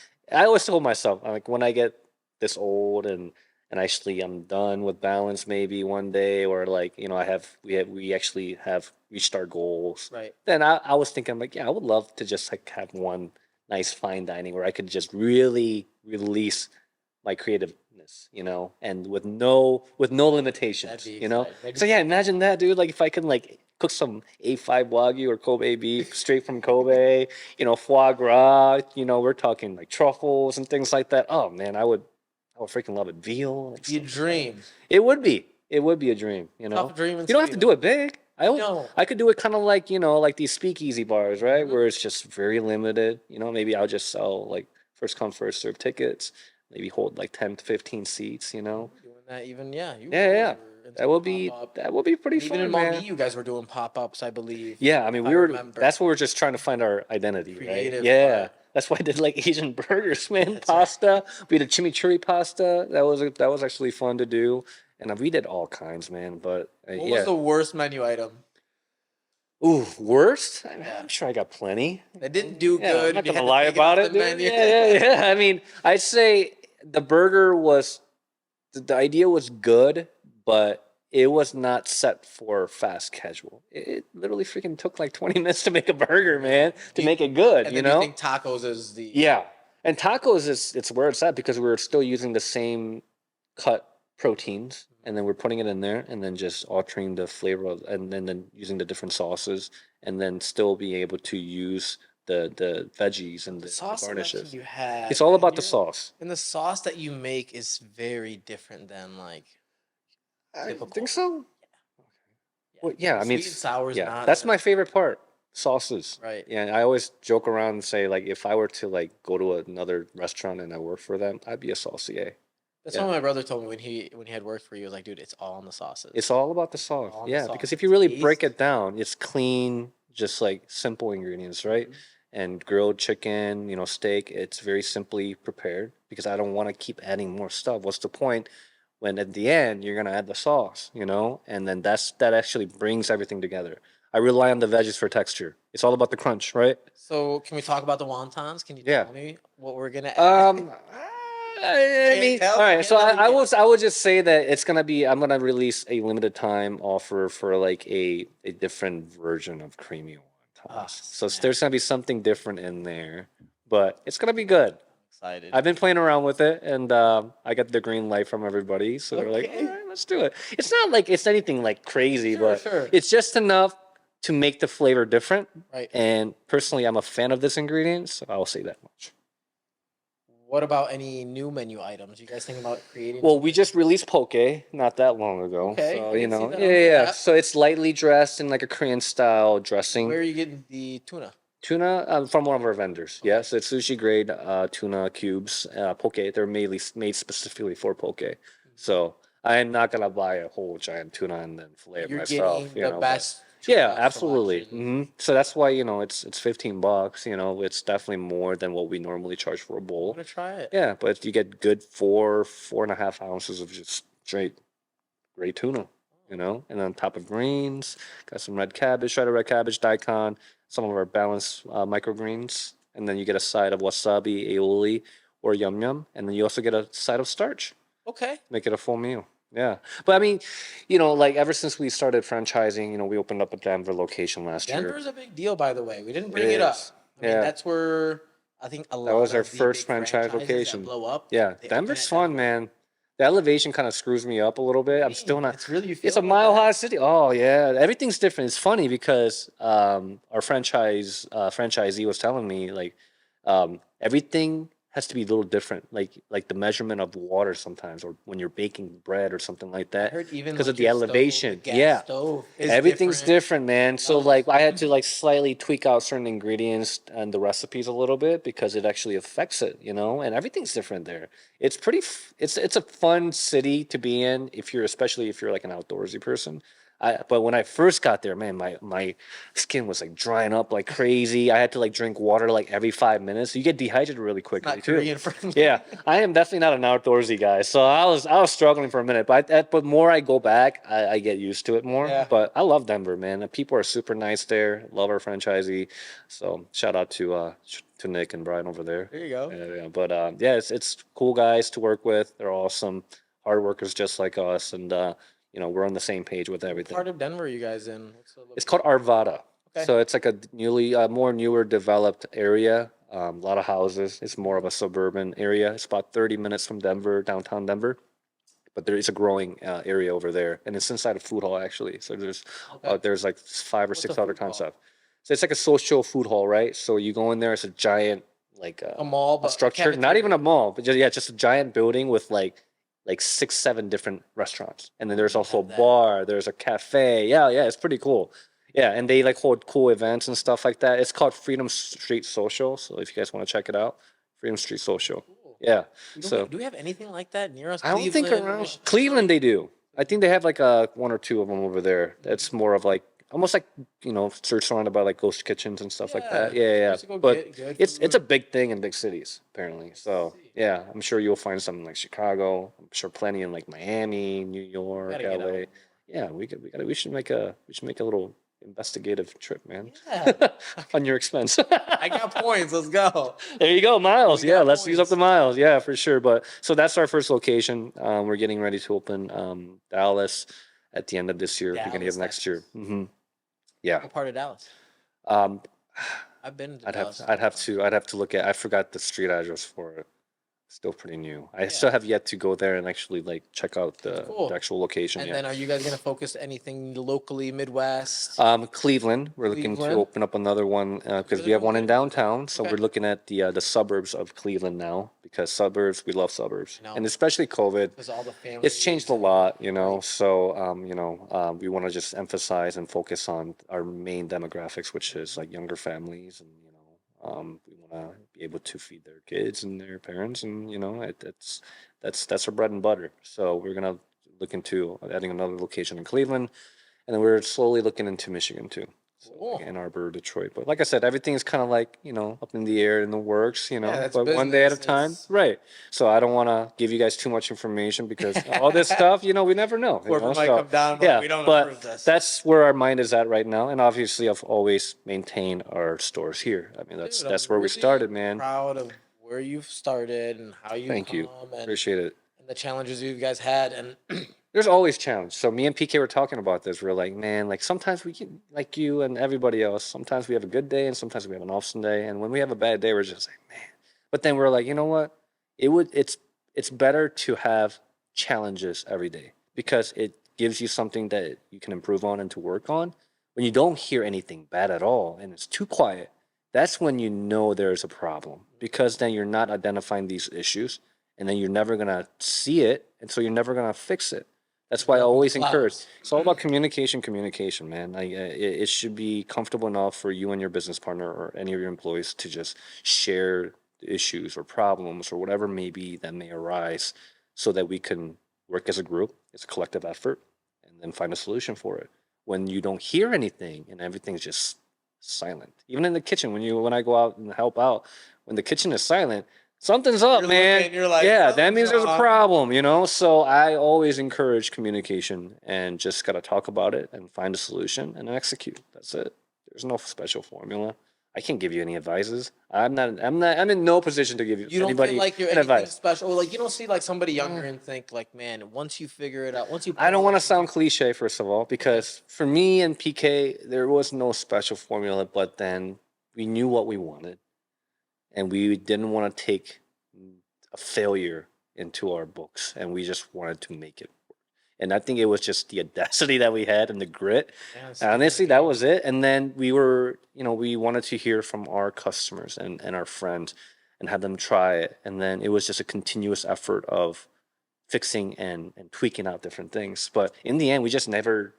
always told myself, like, when I get this old and actually I'm done with balance maybe one day, or like we actually have reached our goals, Right. then I was thinking, like, yeah, I would love to just like have one nice fine dining where I could just really release my creativeness, and with no limitations, That'd be exciting. Maybe so yeah, imagine that, dude. Like if I can like cook some A5 Wagyu or Kobe beef straight from Kobe, foie gras, we're talking like truffles and things like that. Oh man, I would freaking love it. Veal. Like, you dream. it would be. It would be a dream, Tough dream in You don't have to do it big. No. I could do it kind of like, like these speakeasy bars, right? Where it's just very limited. Maybe I'll just sell like first come, first serve tickets, maybe hold like 10 to 15 seats, Doing that even, yeah. You Yeah, yeah. were into That would be pop-up. pretty Even fun, in man. Maumee, you guys were doing pop-ups, I believe. Yeah, I mean, if I remember. that's what we're just trying to find our identity, Creative, right? Yeah. but- That's why I did like Asian burgers, man. That's right. Pasta. We did chimichurri pasta. That was actually fun to do. And we did all kinds, man. But What yeah. was the worst menu item? Ooh, worst? Yeah. I'm sure I got plenty. That didn't do Yeah, good. I'm not You gonna had to lie take about off it, the dude. menu. Yeah. I mean, I'd say the burger was the idea was good, but it was not set for fast casual. It literally freaking took like 20 minutes to make a burger, man, to make it good, And you then know? you think tacos is the Yeah. And tacos it's where it's at because we were still using the same cut proteins, and then we're putting it in there, and then just altering the flavor of, and then using the different sauces, and then still being able to use the veggies and The the sauce selection garnishes. you have, It's all and about the sauce. the sauce that you make is very different than like I think typical. so. Yeah, Well, yeah, I mean, sweet and sour is yeah, not that's my favorite part. Sauces. right. Yeah, I always joke around and say like, if I were to like go to another restaurant and I work for them, I'd be a saucier. That's Yeah, what my brother told me when he had worked for you. He was like, dude, it's all in the it's sauces. all about the sauce. All in the Yeah, sauce. because if you really break Taste. it down, it's clean, just like simple ingredients, right? Mhm. And grilled chicken, steak, it's very simply prepared because I don't want to keep adding more stuff. What's the point when at the end you're gonna add the sauce, and then that actually brings everything together. I rely on the veggies for texture. It's all about the crunch, right? So can we talk about the wontons? Can you Yeah. tell me what we're gonna add? Um, I Can't mean, tell all me. right. Can't So let me guess. I would just say that it's gonna be. I'm gonna release a limited time offer for like a different version of creamy Ah, wontons. So snap. there's gonna be something different in there, but it's gonna be good. Excited. I've been playing around with it, and I got the green light from everybody. So they're like, "All Okay. right, let's do it." It's not like it's anything like crazy, Sure, but sure. it's just enough to make the flavor different. Right. And personally, I'm a fan of this ingredient, so I'll say that much. What about any new menu items? You guys thinking about creating? Well, we just released poke not that long ago. Okay, So, I can see that yeah, on the yeah. app. So it's lightly dressed in like a Korean style dressing. Where are you getting the tuna? Tuna from one of our vendors. Okay. Yes, it's sushi grade tuna cubes, poke. They're made specifically for poke. So I'm not gonna buy a whole giant tuna and then fillet it You're myself. getting the But best yeah, tuna absolutely. selection. So that's why it's $15. It's definitely more than what we normally charge for a I'm bowl. gonna try it. Yeah, but you get good 4.5 ounces of just straight great tuna, and on top of greens, got some red cabbage, shredded red cabbage, daikon, some of our balanced microgreens, and then you get a side of wasabi, aioli, or yum yum, and then you also get a side of starch. Okay. Make it a full meal. Yeah, but I mean, like ever since we started franchising, we opened up a Denver location last year. Denver's a big deal, by the way. We didn't It bring it up. is. I mean, Yeah, that's where I think a that lot was our of the first big franchise franchises that location. blow up. Yeah, They open Denver's at fun, Denver. man. The elevation kind of screws me up a little bit. I'm still not. It's really you feel It's a it like mile that? high city. Oh yeah, everything's different. It's funny because our franchisee was telling me like everything has to be a little different. Like the measurement of water sometimes, or when you're baking bread or something like I that, heard even because like of the your stove, the elevation. gas Yeah, stove is everything's different. different, man. So Yep. like I had to like slightly tweak out certain ingredients and the recipes a little bit because it actually affects it, and everything's different there. It's pretty it's a fun city to be in especially if you're like an outdoorsy person. But when I first got there, man, my skin was like drying up like crazy. I had to like drink water like every 5 minutes. You get dehydrated really It's quickly not too. Korean friendly. Yeah, I am definitely not an outdoorsy guy, so I was struggling for a minute, but more I go back, I get used to it more. Yeah. But I love Denver, man. The people are super nice there. Love our franchisee, so shout out to Nick and Brian over there. There you go. Yeah, but yeah, it's cool guys to work with. They're awesome, hard workers just like us, and we're on the same page with What everything. part of Denver are you guys in? What's the It's called Arvada. Okay. So it's like a more newer developed area. A lot of houses. It's more of a suburban area. It's about 30 minutes from Denver, downtown Denver. But there is a growing area over there, and it's inside a food hall actually. So Okay. there's like five or What's a six other food hall? concepts. So it's like a social food hall, right? So you go in there. It's a giant like A mall, a but structure, not even a cafeteria. mall, but just a giant building with like 6, 7 different restaurants, and then there's We also a have that. bar. There's a cafe. Yeah, yeah, it's pretty cool. Yeah, and they like hold cool events and stuff like that. It's called Freedom Street Social. So if you guys want to check it out, Freedom Street Social. Cool. Yeah. Do So we have anything like that near us? I don't think Cleveland, around Michigan, Cleveland Detroit? they do. I think they have like one or two of them over there. That's more of like almost like surrounded by like ghost kitchens and stuff like that. Yeah, Yeah, yeah. place to go But get good it's a food. big thing in big cities apparently. So See. yeah, I'm sure you'll find something like Chicago. I'm sure plenty in like Miami, New York, Gotta get out. LA. Yeah, we should make a little investigative trip, man. Yeah. On your expense. I got points. Let's go. There you go, miles. We Yeah, got let's use up points. the miles. Yeah, for sure. But so that's our first location. We're getting ready to open Dallas at the end of this year, beginning of Dallas, next year. Texas. Yeah. What part of Dallas? Um, I've been to I'd have Dallas. I'd have to look at. I forgot the street address for it. Still pretty new. I Yeah. still have yet to go there and actually like check out Cool. the actual location. And Yeah. then are you guys gonna focus anything locally, Midwest? Cleveland. We're looking to Cleveland? open up another one because guys we are have doing one in good. downtown. So Okay. we're looking at the suburbs of Cleveland now because suburbs, we love suburbs, I know. and especially COVID. Because all the families. It's changed a lot, you know. Right. So, we want to just emphasize and focus on our main demographics, which is like younger families, and we want to be able to feed their kids and their parents, and that's our bread and butter. So we're gonna look into adding another location in Cleveland, and then we're slowly looking into Michigan too. So like Cool. Ann Arbor, Detroit. But like I said, everything is kind of like, up in the air in the works, that's but one day at a business. time. It's Right. So I don't want to give you guys too much information because all this stuff, we never know. corporate might So, come down, but yeah, we don't but approve this. that's where our mind is at right now. And obviously, I've always maintained our stores here. I mean, Dude, that's I'm where we really started, man. proud of where you've started and how you've Thank come you. and Appreciate it. the challenges you guys had. And There's always challenge. So me and PK were talking about this. We're like, man, like sometimes we can, like you and everybody else, sometimes we have a good day and sometimes we have an off day. And when we have a bad day, we're just like, man. But then we're like, you know what? It's better to have challenges every day because it gives you something that you can improve on and to work on. When you don't hear anything bad at all and it's too quiet, that's when you know there's a problem because then you're not identifying these issues and then you're never gonna see it, and so you're never gonna fix it. That's why I always encourage. It's all about communication, man. Like it should be comfortable enough for you and your business partner or any of your employees to just share issues or problems or whatever may be that may arise, so that we can work as a group, as a collective effort, and then find a solution for it. When you don't hear anything and everything's just silent, even in the kitchen, when I go out and help out, when the kitchen is silent, something's up, You're man. looking, you're like, Yeah, that means there's a "Something's problem, So I always encourage communication and just gotta talk about it and find a solution and execute. That's it. There's no special formula. I can't give you any advices. I'm in no position to give you don't anybody feel like you're an anything advice. special. Like you don't see like somebody younger and think like, man, once you figure it out, once you. I don't want to sound cliche, first of all, because for me and PK, there was no special formula, but then we knew what we wanted and we didn't want to take a failure into our books and we just wanted to make it work. And I think it was just the audacity that we had and the grit. Honestly, that was it. And then we wanted to hear from our customers and our friends and have them try it. And then it was just a continuous effort of fixing and tweaking out different things. But in the end, we just never,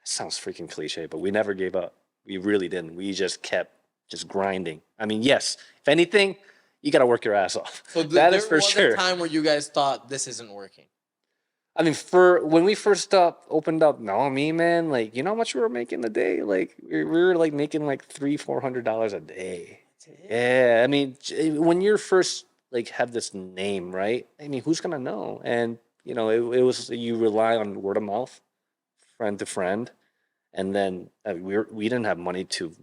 sounds freaking cliche, but we never gave up. We really didn't. We just kept just grinding. I mean, yes, if anything, you got to work your ass off. So that there is for was sure. a time where you guys thought this isn't working. I mean, when we first opened up, no, me, man, like, you know how much we were making a day? Like, we were like making like $300-400 a day. Yeah, I mean, when you're first like have this name, right? I mean, who's gonna know? And it was you rely on word of mouth, friend to friend, and then we didn't have money to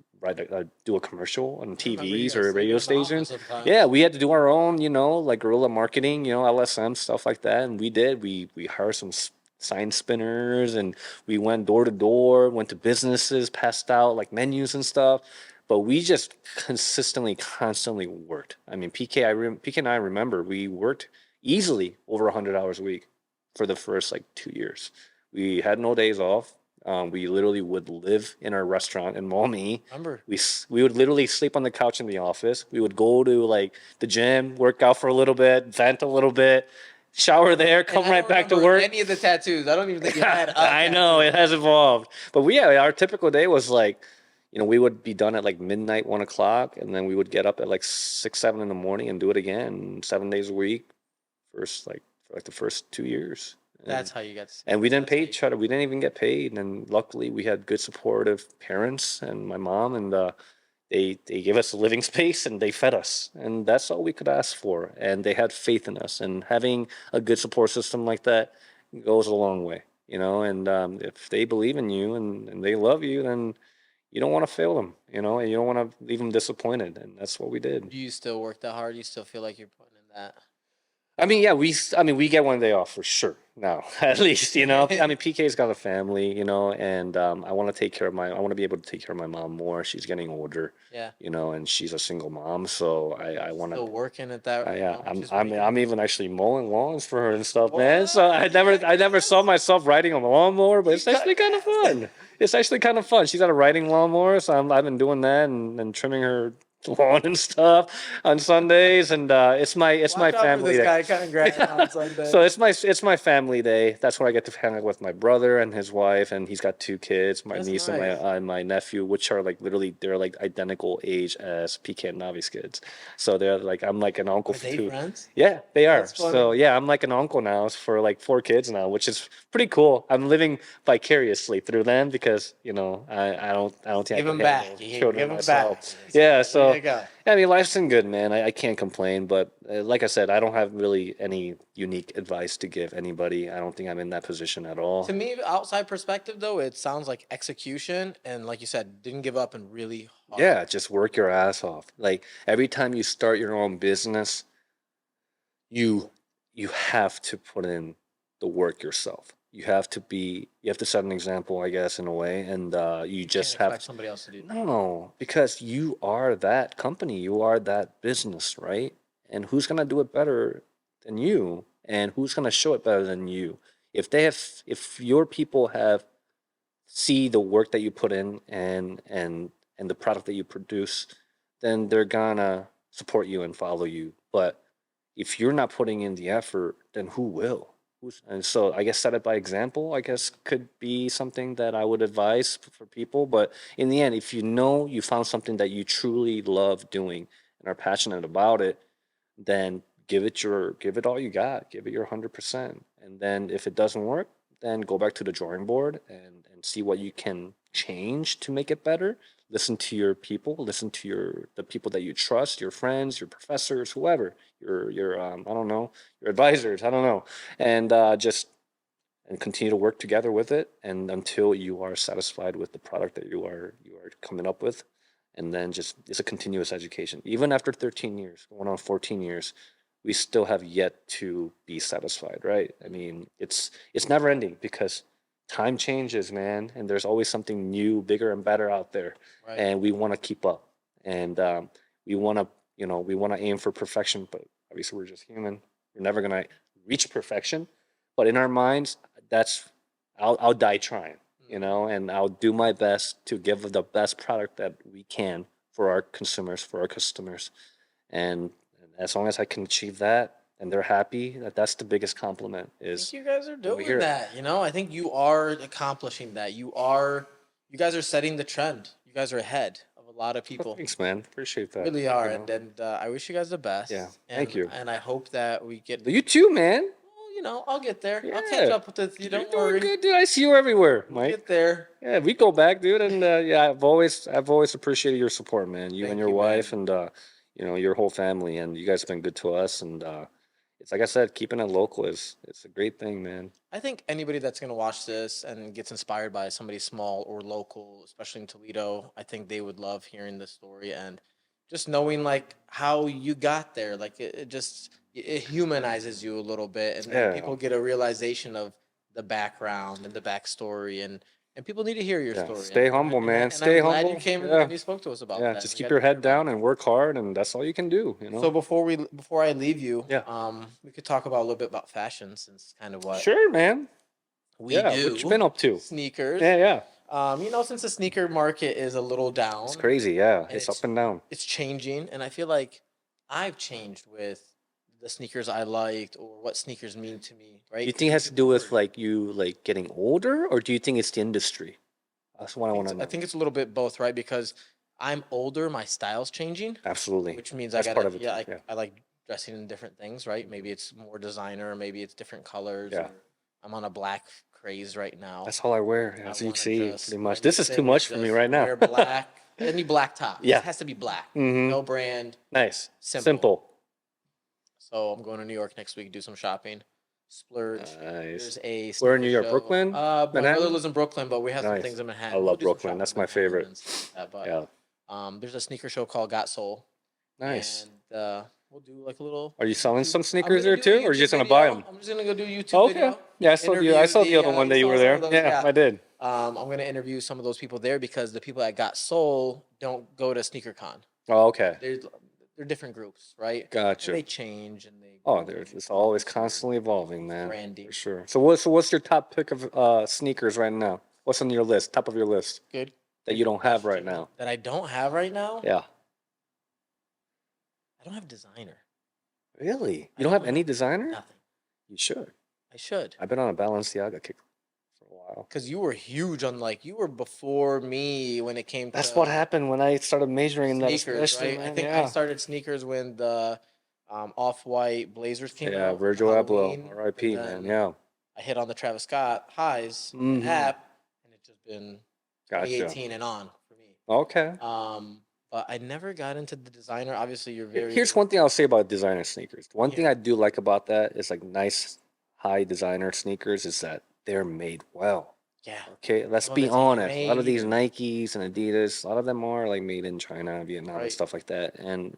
do a commercial on TVs or radio stations. Yeah, we had to do our own, like guerrilla marketing, LSM stuff like that, and we did. We hired some sign spinners, and we went door to door, went to businesses, passed out like menus and stuff. But we just constantly worked. I mean, PK and I remember we worked easily over 100 hours a week for the first like 2 years. We had no days off. We literally would live in our restaurant in Maumee. Remember? We would literally sleep on the couch in the office. We would go to like the gym, work out for a little bit, vent a little bit, shower there, come right back to work. Any of the tattoos? I don't even think you had. I know it has evolved, but our typical day was like, we would be done at like midnight, 1 o'clock, and then we would get up at like 6, 7 in the morning and do it again 7 days a week. For the first 2 years. That's how you got. And we didn't pay each other. We didn't even get paid. And luckily, we had good supportive parents and my mom, and they gave us a living space and they fed us, and that's all we could ask for. And they had faith in us. And having a good support system like that goes a long way, And if they believe in you and they love you, then you don't want to fail them, and you don't want to leave them disappointed. And that's what we did. Do you still work that hard? You still feel like you're putting in that? I mean, yeah, we get one day off for sure now, at least, I mean, PK's got a family, and I want to I want to be able to take care of my mom more. She's getting older, Yeah. and she's a single mom, so I want Still to. working at that, Yeah, she's I'm making even actually mowing lawns for her and stuff, man. So what? I never saw myself riding on a lawnmower, but You it's cut actually kind of grass. fun. It's actually kind of fun. She's got a riding lawnmower, so I've been doing that and trimming her lawn and stuff on Sundays, and it's my Watch out for family this day. guy cutting grass on Sunday. So it's my family day. That's where I get to hang out with my brother and his wife, and he's got two kids, my That's niece nice. and my nephew, which are like literally they're like identical age as PK and Navi's kids. So they're like I'm like an uncle Are for they two. friends? Yeah, they are. That's So funny. yeah, I'm like an uncle now for like four kids now, which is pretty cool. I'm living vicariously through them because I don't think I Give could him handle back. You children give him back. myself. This Yeah, guy. There so you go. I mean, life's been good, man. I can't complain, but like I said, I don't have really any unique advice to give anybody. I don't think I'm in that position at To all. me, outside perspective though, it sounds like execution and like you said, didn't give up and really hard. Yeah, just work your ass off. Like every time you start your own business, you you have to put in the work yourself. You have to set an example, I guess, in a way, and you You can't just have expect somebody else to do that. no, because you are that company, you are that business, right? And who's gonna do it better than you? And who's gonna show it better than you? If your people have see the work that you put in and the product that you produce, then they're gonna support you and follow you. But if you're not putting in the effort, then who will? And so I guess set it by example, I guess could be something that I would advise for people. But in the end, if you know you found something that you truly love doing and are passionate about it, then give it all you got, give it your 100%. And then if it doesn't work, then go back to the drawing board and see what you can change to make it better. Listen to your people, listen to the people that you trust, your friends, your professors, whoever, your I don't know, your advisors, I don't know, and just and continue to work together with it and until you are satisfied with the product that you are coming up with, and then just it's a continuous education. Even after 13 years, going on 14 years, we still have yet to be satisfied, right? I mean, it's never ending because time changes, man, and there's always something new, bigger and better out there, Right. and we want to keep up, and we want to we want to aim for perfection, but obviously we're just human. We're never gonna reach perfection, but in our minds, that's I'll die trying, Mhm. and I'll do my best to give the best product that we can for our consumers, for our customers, and as long as I can achieve that and they're happy, that's the biggest compliment I think is you guys are when we doing hear it. that. I think you are accomplishing that. You guys are setting the trend. You guys are ahead of a lot of Well, people. thanks, man. Appreciate You that. really are, and I wish you guys the Yeah, best. thank you. And I hope that we get. You too, man. Well, I'll get there. I'll catch Yeah, up with you. you're Don't doing worry. good, dude. I see you everywhere, We'll Mike. get there. Yeah, we go back, dude, and yeah, I've always appreciated your support, man. You and Thank your you, wife, man. and your whole family, and you guys have been good to us. And it's like I said, keeping it local is it's a great thing, man. I think anybody that's gonna watch this and gets inspired by somebody small or local, especially in Toledo, I think they would love hearing this story and just knowing like how you got there. Like it humanizes you a little bit, and then Yeah, people get a realization of the background and the backstory, and people need to hear your yeah. story. Stay humble, man. And I'm Stay glad you humble. came Yeah, and you spoke to us about yeah. that. Just We keep got to your hear head about down it. and work hard, and that's all you can do. So before I leave you, Yeah. we could talk about a little bit about fashion since kind of what Sure, man. we Yeah. What you do. been up to? Sneakers. Yeah, yeah. Since the sneaker market is a little It's down crazy. Yeah, and it's up and down. it's changing, and I feel like I've changed with the sneakers I liked or what sneakers mean to me, Do you right? think it Because has to do with like you like getting older, or do you think it's the industry? That's what I want to I know. think it's a little bit both, right? Because I'm older, my style's changing, Absolutely. which means I That's part gotta of it yeah, too. Yeah. I like dressing in different things, right? Maybe it's more designer, maybe it's different colors, Yeah. or I'm on a black craze right now. That's all I wear, I as you want to see, pretty just much. This is too much for me just right now. wear black. Any black top. It Yeah. has to be black. Mm-hmm. No brand. Nice. Simple. Simple. So I'm going to New York next week, do some shopping, splurge. Nice. There's a Where in sneaker New York? show. Brooklyn? My brother Manhattan? lives in Brooklyn, but we have some Nice. things in I Manhattan. We'll love do some Brooklyn. shopping That's in my Manhattan favorite. and stuff like that. Yeah. But there's a sneaker show called Got Soul, Nice. and We'll do like a little. Are you selling YouTube- some I'm sneakers gonna there do a too, or are you YouTube just gonna buy video. them? I'm just gonna go do a YouTube Okay. video. Yeah, I saw the Interview other one you that you saw were some there. of those? Yeah, I did. I'm gonna interview some of those people there because the people that got soul don't go to SneakerCon. Oh, okay. They're different groups, right? Gotcha. And they change and they. Oh, it's always constantly evolving, man. Branding. For sure. So what's your top pick of sneakers right now? What's on your list? Top of your list Good. that you don't have right now? That I don't have right now. Yeah. I don't have designer. Really? You don't have any designer? Nothing. You should. I should. I've been on a Balenciaga kick for a while. Because you were huge on you were before me when it came to. That's what happened when I started majoring in that, sneakers, especially, right? man. I think I started sneakers when the off-white Blazers came out. Yeah, for Virgil Halloween, Abloh, R.I.P. and Man. then Yeah. I hit on the Travis Scott highs Mhm. app, and it's just been Gotcha. 2018 and on for me. Okay. But I never got into the designer. Obviously, you're very. Here's one thing I'll say about designer sneakers. One thing I do like about that is like nice high designer sneakers is that they're made well. Yeah. Okay, let's Well, be that's honest. A lot of made these or- Nikes and Adidas, a lot of them are like made in China, Vietnam, and Right. stuff like that. And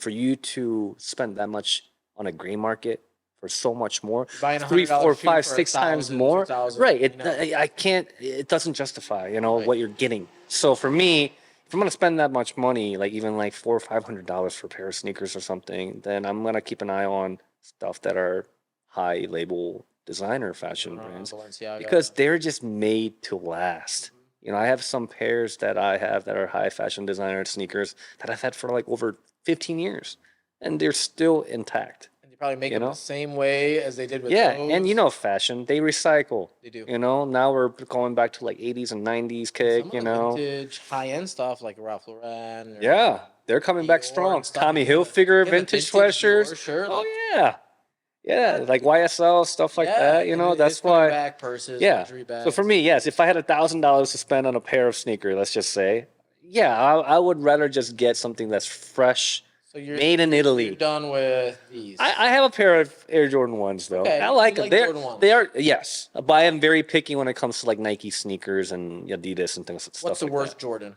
for you to spend that much on a gray market for so much more, Buying a 3, $100 4, shoe 5, for 6 times 1,000, more, 2,000, right? you know? I can't. It doesn't justify, Right. what you're getting. So for me, if I'm gonna spend that much money, like even like $400 or $500 for a pair of sneakers or something, then I'm gonna keep an eye on stuff that are high label designer fashion brands Balenciaga. because they're just made to last. I have some pairs that I have that are high fashion designer sneakers that I've had for like over 15 years, and they're still intact. And they probably make you them know? the same way as they did with Yeah, those. and fashion, they recycle. They do. Now we're going back to like 80s and 90s kick, Some of the vintage high-end stuff like Ralph Lauren. Or Yeah, they're coming back Dior strong. and stuff, Tommy yeah, Hilfiger the vintage vintage Dior sweatshirts. shirt, Oh like- yeah. Yeah, like YSL stuff like that, and that's it's coming why. back purses, Yeah. luxury bags. So for me, yes, if I had $1,000 to spend on a pair of sneakers, let's just say, yeah, I would rather just get something that's fresh, so you're made in You're Italy. done with these. I have a pair of Air Jordan 1s though. Okay, I like you them. like Jordan 1s. They are yes, but I am very picky when it comes to like Nike sneakers and Adidas and things. What's the like worst that. Jordan?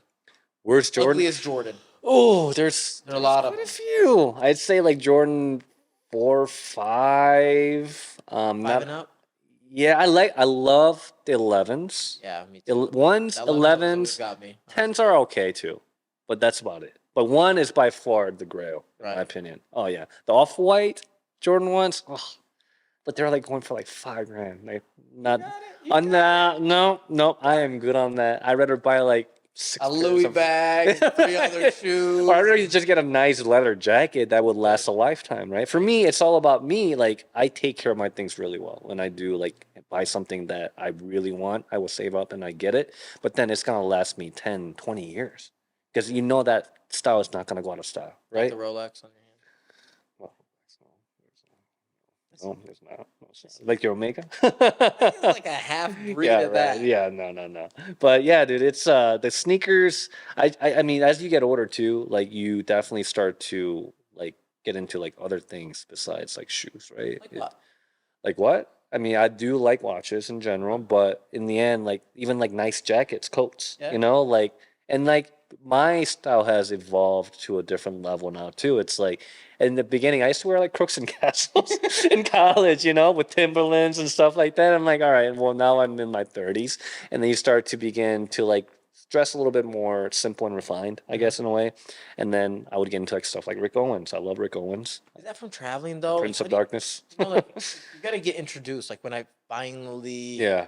Worst Jordan? Ugliest Jordan. Oh, there's There are a lot of quite a them. few. I'd say like Jordan 4, 5. 5 and up. Yeah, I love the 11s. Yeah, me too. Ones, That 11's 11s, got me. 10s are okay too, but that's about it. But 1 is by far the grail, in my Right. opinion. Oh yeah, the off-white Jordan 1s, but they're like going for like $5,000. Like not, no, I am good on that. I'd rather buy like 6 A pairs Louis of- bag, 3 other shoes. Or I'd rather just get a nice leather jacket that would last a lifetime, right? For me, it's all about me. Like I take care of my things really well. When I do like buy something that I really want, I will save up and I get it. But then it's gonna last me 10, 20 years. Because that style is not gonna go out of style, Like right? the Rolex on your hand. Well, no, there's not. No, it's not. Like your Omega? It's like a half breed Yeah, of that. right. Yeah, no. But yeah, dude, it's the sneakers. I mean, as you get older too, like you definitely start to like get into like other things besides like shoes, right? Like what? Like what? I mean, I do like watches in general, but in the end, like even like nice jackets, coats, Yeah. and like my style has evolved to a different level now too. It's like in the beginning, I used to wear like Crooks and Castles in college, with Timberlands and stuff like that. I'm like, all right, well now I'm in my 30s, and then you start to begin to like dress a little bit more simple and refined, I guess in a way. And then I would get into like stuff like Rick Owens. I love Rick Owens, Is that from traveling though? Prince How of do you- Darkness. you gotta get introduced. Like when I finally, Yeah.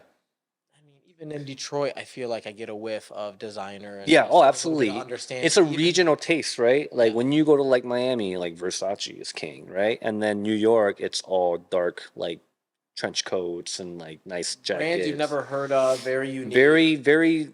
I mean, even in Detroit, I feel like I get a whiff of designer. And Yeah, just oh, a little bit of absolutely. Understanding. It's a Even- regional taste, right? Like Yeah. when you go to like Miami, like Versace is king, right? And then New York, it's all dark, like trench coats and like nice jackets. brands you've never heard of, very unique. Very, very.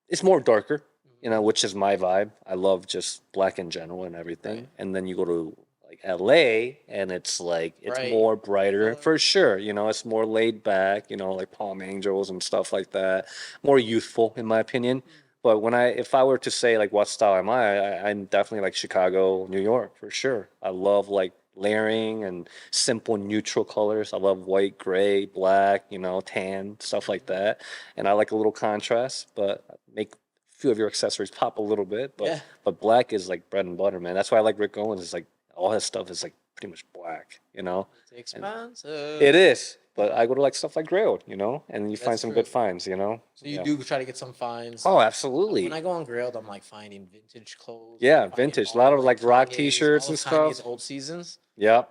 It's more darker, which is my vibe. I love just black in general and everything. Right. And then you go to like LA, and it's like it's Bright more brighter colors. for sure. It's more laid back. Like Palm Angels and stuff like that. More youthful, in my opinion. But if I were to say like what style am I'm definitely like Chicago, New York for sure. I love like layering and simple neutral colors. I love white, gray, black, tan, stuff like that. And I like a little contrast, but make a few of your accessories pop a little bit. But Yeah. but black is like bread and butter, man. That's why I like Rick Owens. It's like all his stuff is like pretty much black, you know. It's And expensive. it is, but I go to like stuff like Grailed, you know, and you find That's some true. good finds, you know. So you Yeah. do try to get some finds. Oh, When absolutely. I go on Grailed, I'm like finding vintage clothes. Yeah, finding vintage. A all lot of of like rock Kanye's, T-shirts all and of Kanye's stuff. old seasons. Yep.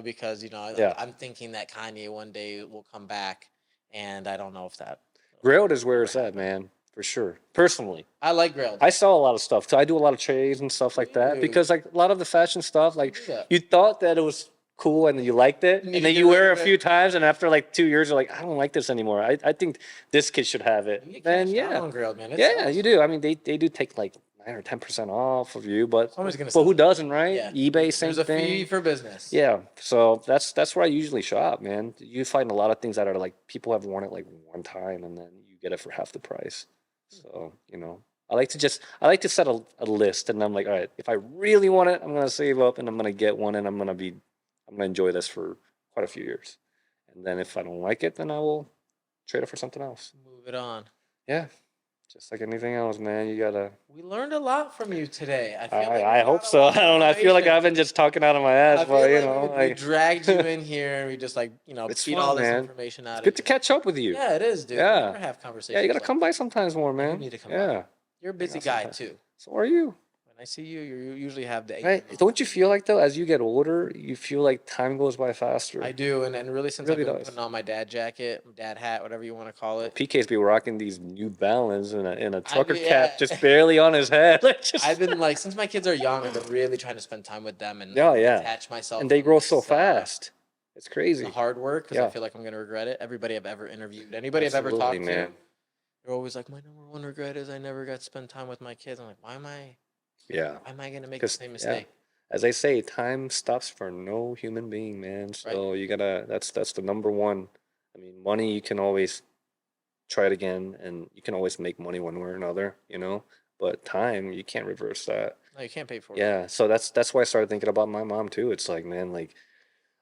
Because Yeah. I'm thinking that Kanye one day will come back, and I don't know if that. Grailed is where ever it's at, happen. man, for sure. Personally, I like Grailed. I sell a lot of stuff. So I do a lot of trades and stuff like that Dude. because like a lot of the fashion stuff, like do that? you thought that it was cool and you liked it, And and you then get you rid wear it of a it. few times, and after like 2 years, you're like, I don't like this anymore. I think this kid should have it. You get Then cashed out yeah, on Grailed, man. It yeah, sells. you do. I mean, they do take like 9 or 10% off of you, but Somebody's gonna but sell who it. doesn't, right? Yeah. eBay, same There's a thing. fee for business. Yeah, so that's where I usually shop, man. You find a lot of things that are like people have worn it like one time, and then you get it for half the price. So I like to set a list, and I'm like, all right, if I really want it, I'm gonna save up, and I'm gonna get one, and I'm gonna enjoy this for quite a few years, and then if I don't like it, then I will trade it for something else. Move it on. Yeah, just like anything else, man. You gotta. We learned a lot from you today. I feel like we I got hope a so. lot I of don't know. I feel like information. I've been just talking out of my ass, I feel but like we like dragged you in here and we just It's beat fun, all this man. information out it's of good to you. catch up with you. Yeah, it is, dude. Yeah. We never have conversations. Yeah, you gotta like come by this. sometimes more, man. need to come by. Yeah. You're a busy Yeah, guy sometimes. too. So are you. When I see you, you usually have the. Right? Don't you feel like though, as you get older, you feel like time goes by faster? I do, and really since Really I've been does. putting on my dad jacket, dad hat, whatever you want to call it. PK's be rocking these New Balance in a trucker mean, cap yeah. just barely on his head. Like just I've been like since my kids are young, I've been really trying to spend time with them and Yeah, yeah. attach myself. and they from grow so this, fast. It's crazy. The hard work because I Yeah. feel like I'm gonna regret it. Everybody I've ever interviewed, anybody I've ever Absolutely, talked man. to, they're always like, my number one regret is I never got to spend time with my kids. I'm like, why am I gonna make the 'Cause, same yeah. mistake? As I say, time stops for no human being, man. So you gotta. That's the number one. I mean, money you can always try it again, and you can always make money one way or another, But time, you can't reverse that. No, you can't pay for it. Yeah, so that's why I started thinking about my mom too. It's like, man, like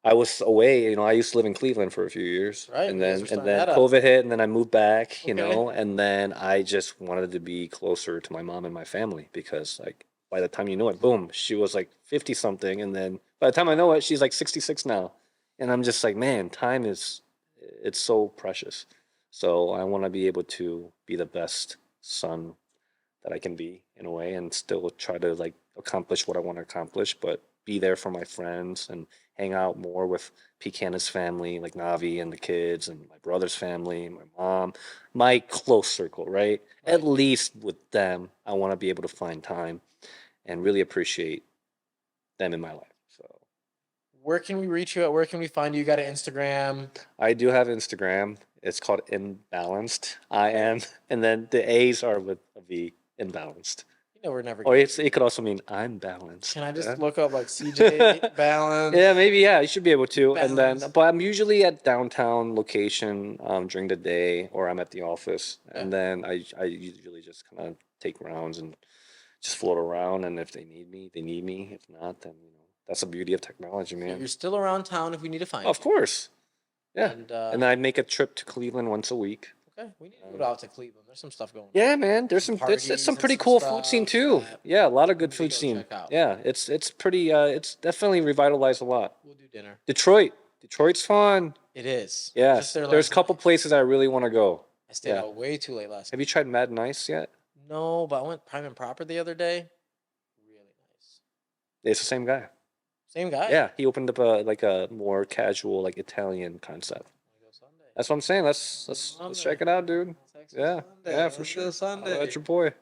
I was away, I used to live in Cleveland for a few years. Right, And you guys then were and starting then that up. COVID hit and then I moved back, Okay. and then I just wanted to be closer to my mom and my family because like by the time you know it, boom, she was like 50 something, and then by the time I know it, she's like 66 now. And I'm just like, man, time it's so precious. So I want to be able to be the best son that I can be in a way and still try to like accomplish what I want to accomplish, but be there for my friends and hang out more with Pecana's family, like Navi and the kids and my brother's family, my mom, my close circle, right? At Right. least with them, I want to be able to find time and really appreciate them in my life. So Where can we reach you at? Where can we find you? You got an Instagram? I do have Instagram. It's called Imbalanced. and then the A's are with a V, imbalanced. We're never. Or it could also mean I'm balanced. Can I just yeah? look up like CJ Balance? Yeah, maybe. Yeah, you should be able to. And then, Balance. but I'm usually at downtown location during the day, or I'm at the office, and then I usually just kind of take rounds and just float around. And if they need me, they need me. If not, then that's the beauty of technology, man. You're still around town if we need to find Of you. course. Yeah. And And I make a trip to Cleveland once a week. okay, we need to move out to Cleveland. There's some stuff going on. Yeah, man. There's some parties it's some and pretty some cool food scene stuff too. that Yeah, a lot of good we food go scene. check out. Yeah, it's pretty it's definitely revitalized a lot. We'll do dinner. Detroit's fun. It is. Yes. Just there There's last a couple night. places I really want to go. I stayed yeah. out way too late last Have night. you tried Mad Nice yet? No, but I went Prime and Proper the other day. Really nice. It's the same guy. Same guy. Yeah, he opened up a more casual like Italian concept. Wanna go Sunday? That's what I'm saying. Let's check it out, dude. Let's Yeah, Sunday. yeah, for Let's sure. go Sunday. That's your boy.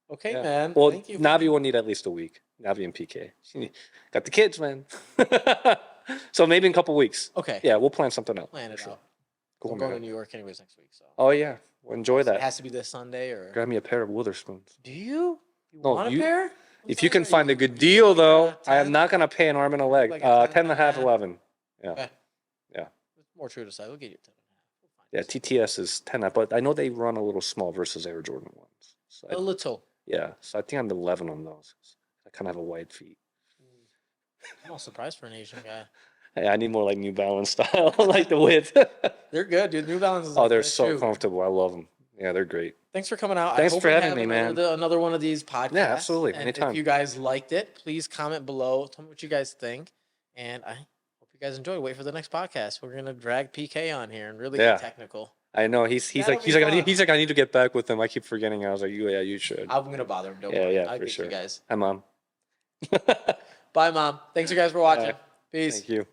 Okay, Yeah. man. Well, Thank you. Navi will need at least a week. Navi and PK. Got the kids, man. So maybe in a couple weeks. Okay. Yeah, we'll plan something out. Plan it for sure. out. Cool, I'm going to man. New York anyways next week, so. Oh yeah, well, enjoy It that. has to be this Sunday or. Grab me a pair of Witherspoons. Do you? You No, want a you- pair? If you can find a good deal, though, I am not gonna pay an arm and a leg. Like a 10 and a half, 10.5? 11. Yeah, Okay. Yeah. More true to say. We'll get you 10 and a half. We'll find yeah. TTS is 10, but I know they run a little small versus Air Jordan ones. So a little. yeah, so I think I'm 11 on those. I kind of have a wide feet. I'm all surprised for an Asian guy. Hey, I need more like New Balance style, like the width. They're good, dude. New Balance is Oh, like they're that so too. comfortable. I love them. Yeah, they're great. Thanks for coming out. Thanks I hope for we having have me, man. another one of these podcasts. Yeah, absolutely. And Anytime. if you guys liked it, please comment below. Tell me what you guys think. And I hope you guys enjoy. Wait for the next podcast. We're gonna drag PK on here and really get technical. I know he's That'll like be fun. I need to get back with him. I keep forgetting. I was like, yeah, you should. I'm gonna bother him. Don't worry. Yeah, I'll for get sure. you guys. Hi, Mom. Bye, Mom. Thanks you guys for watching. Bye. Peace. Thank you.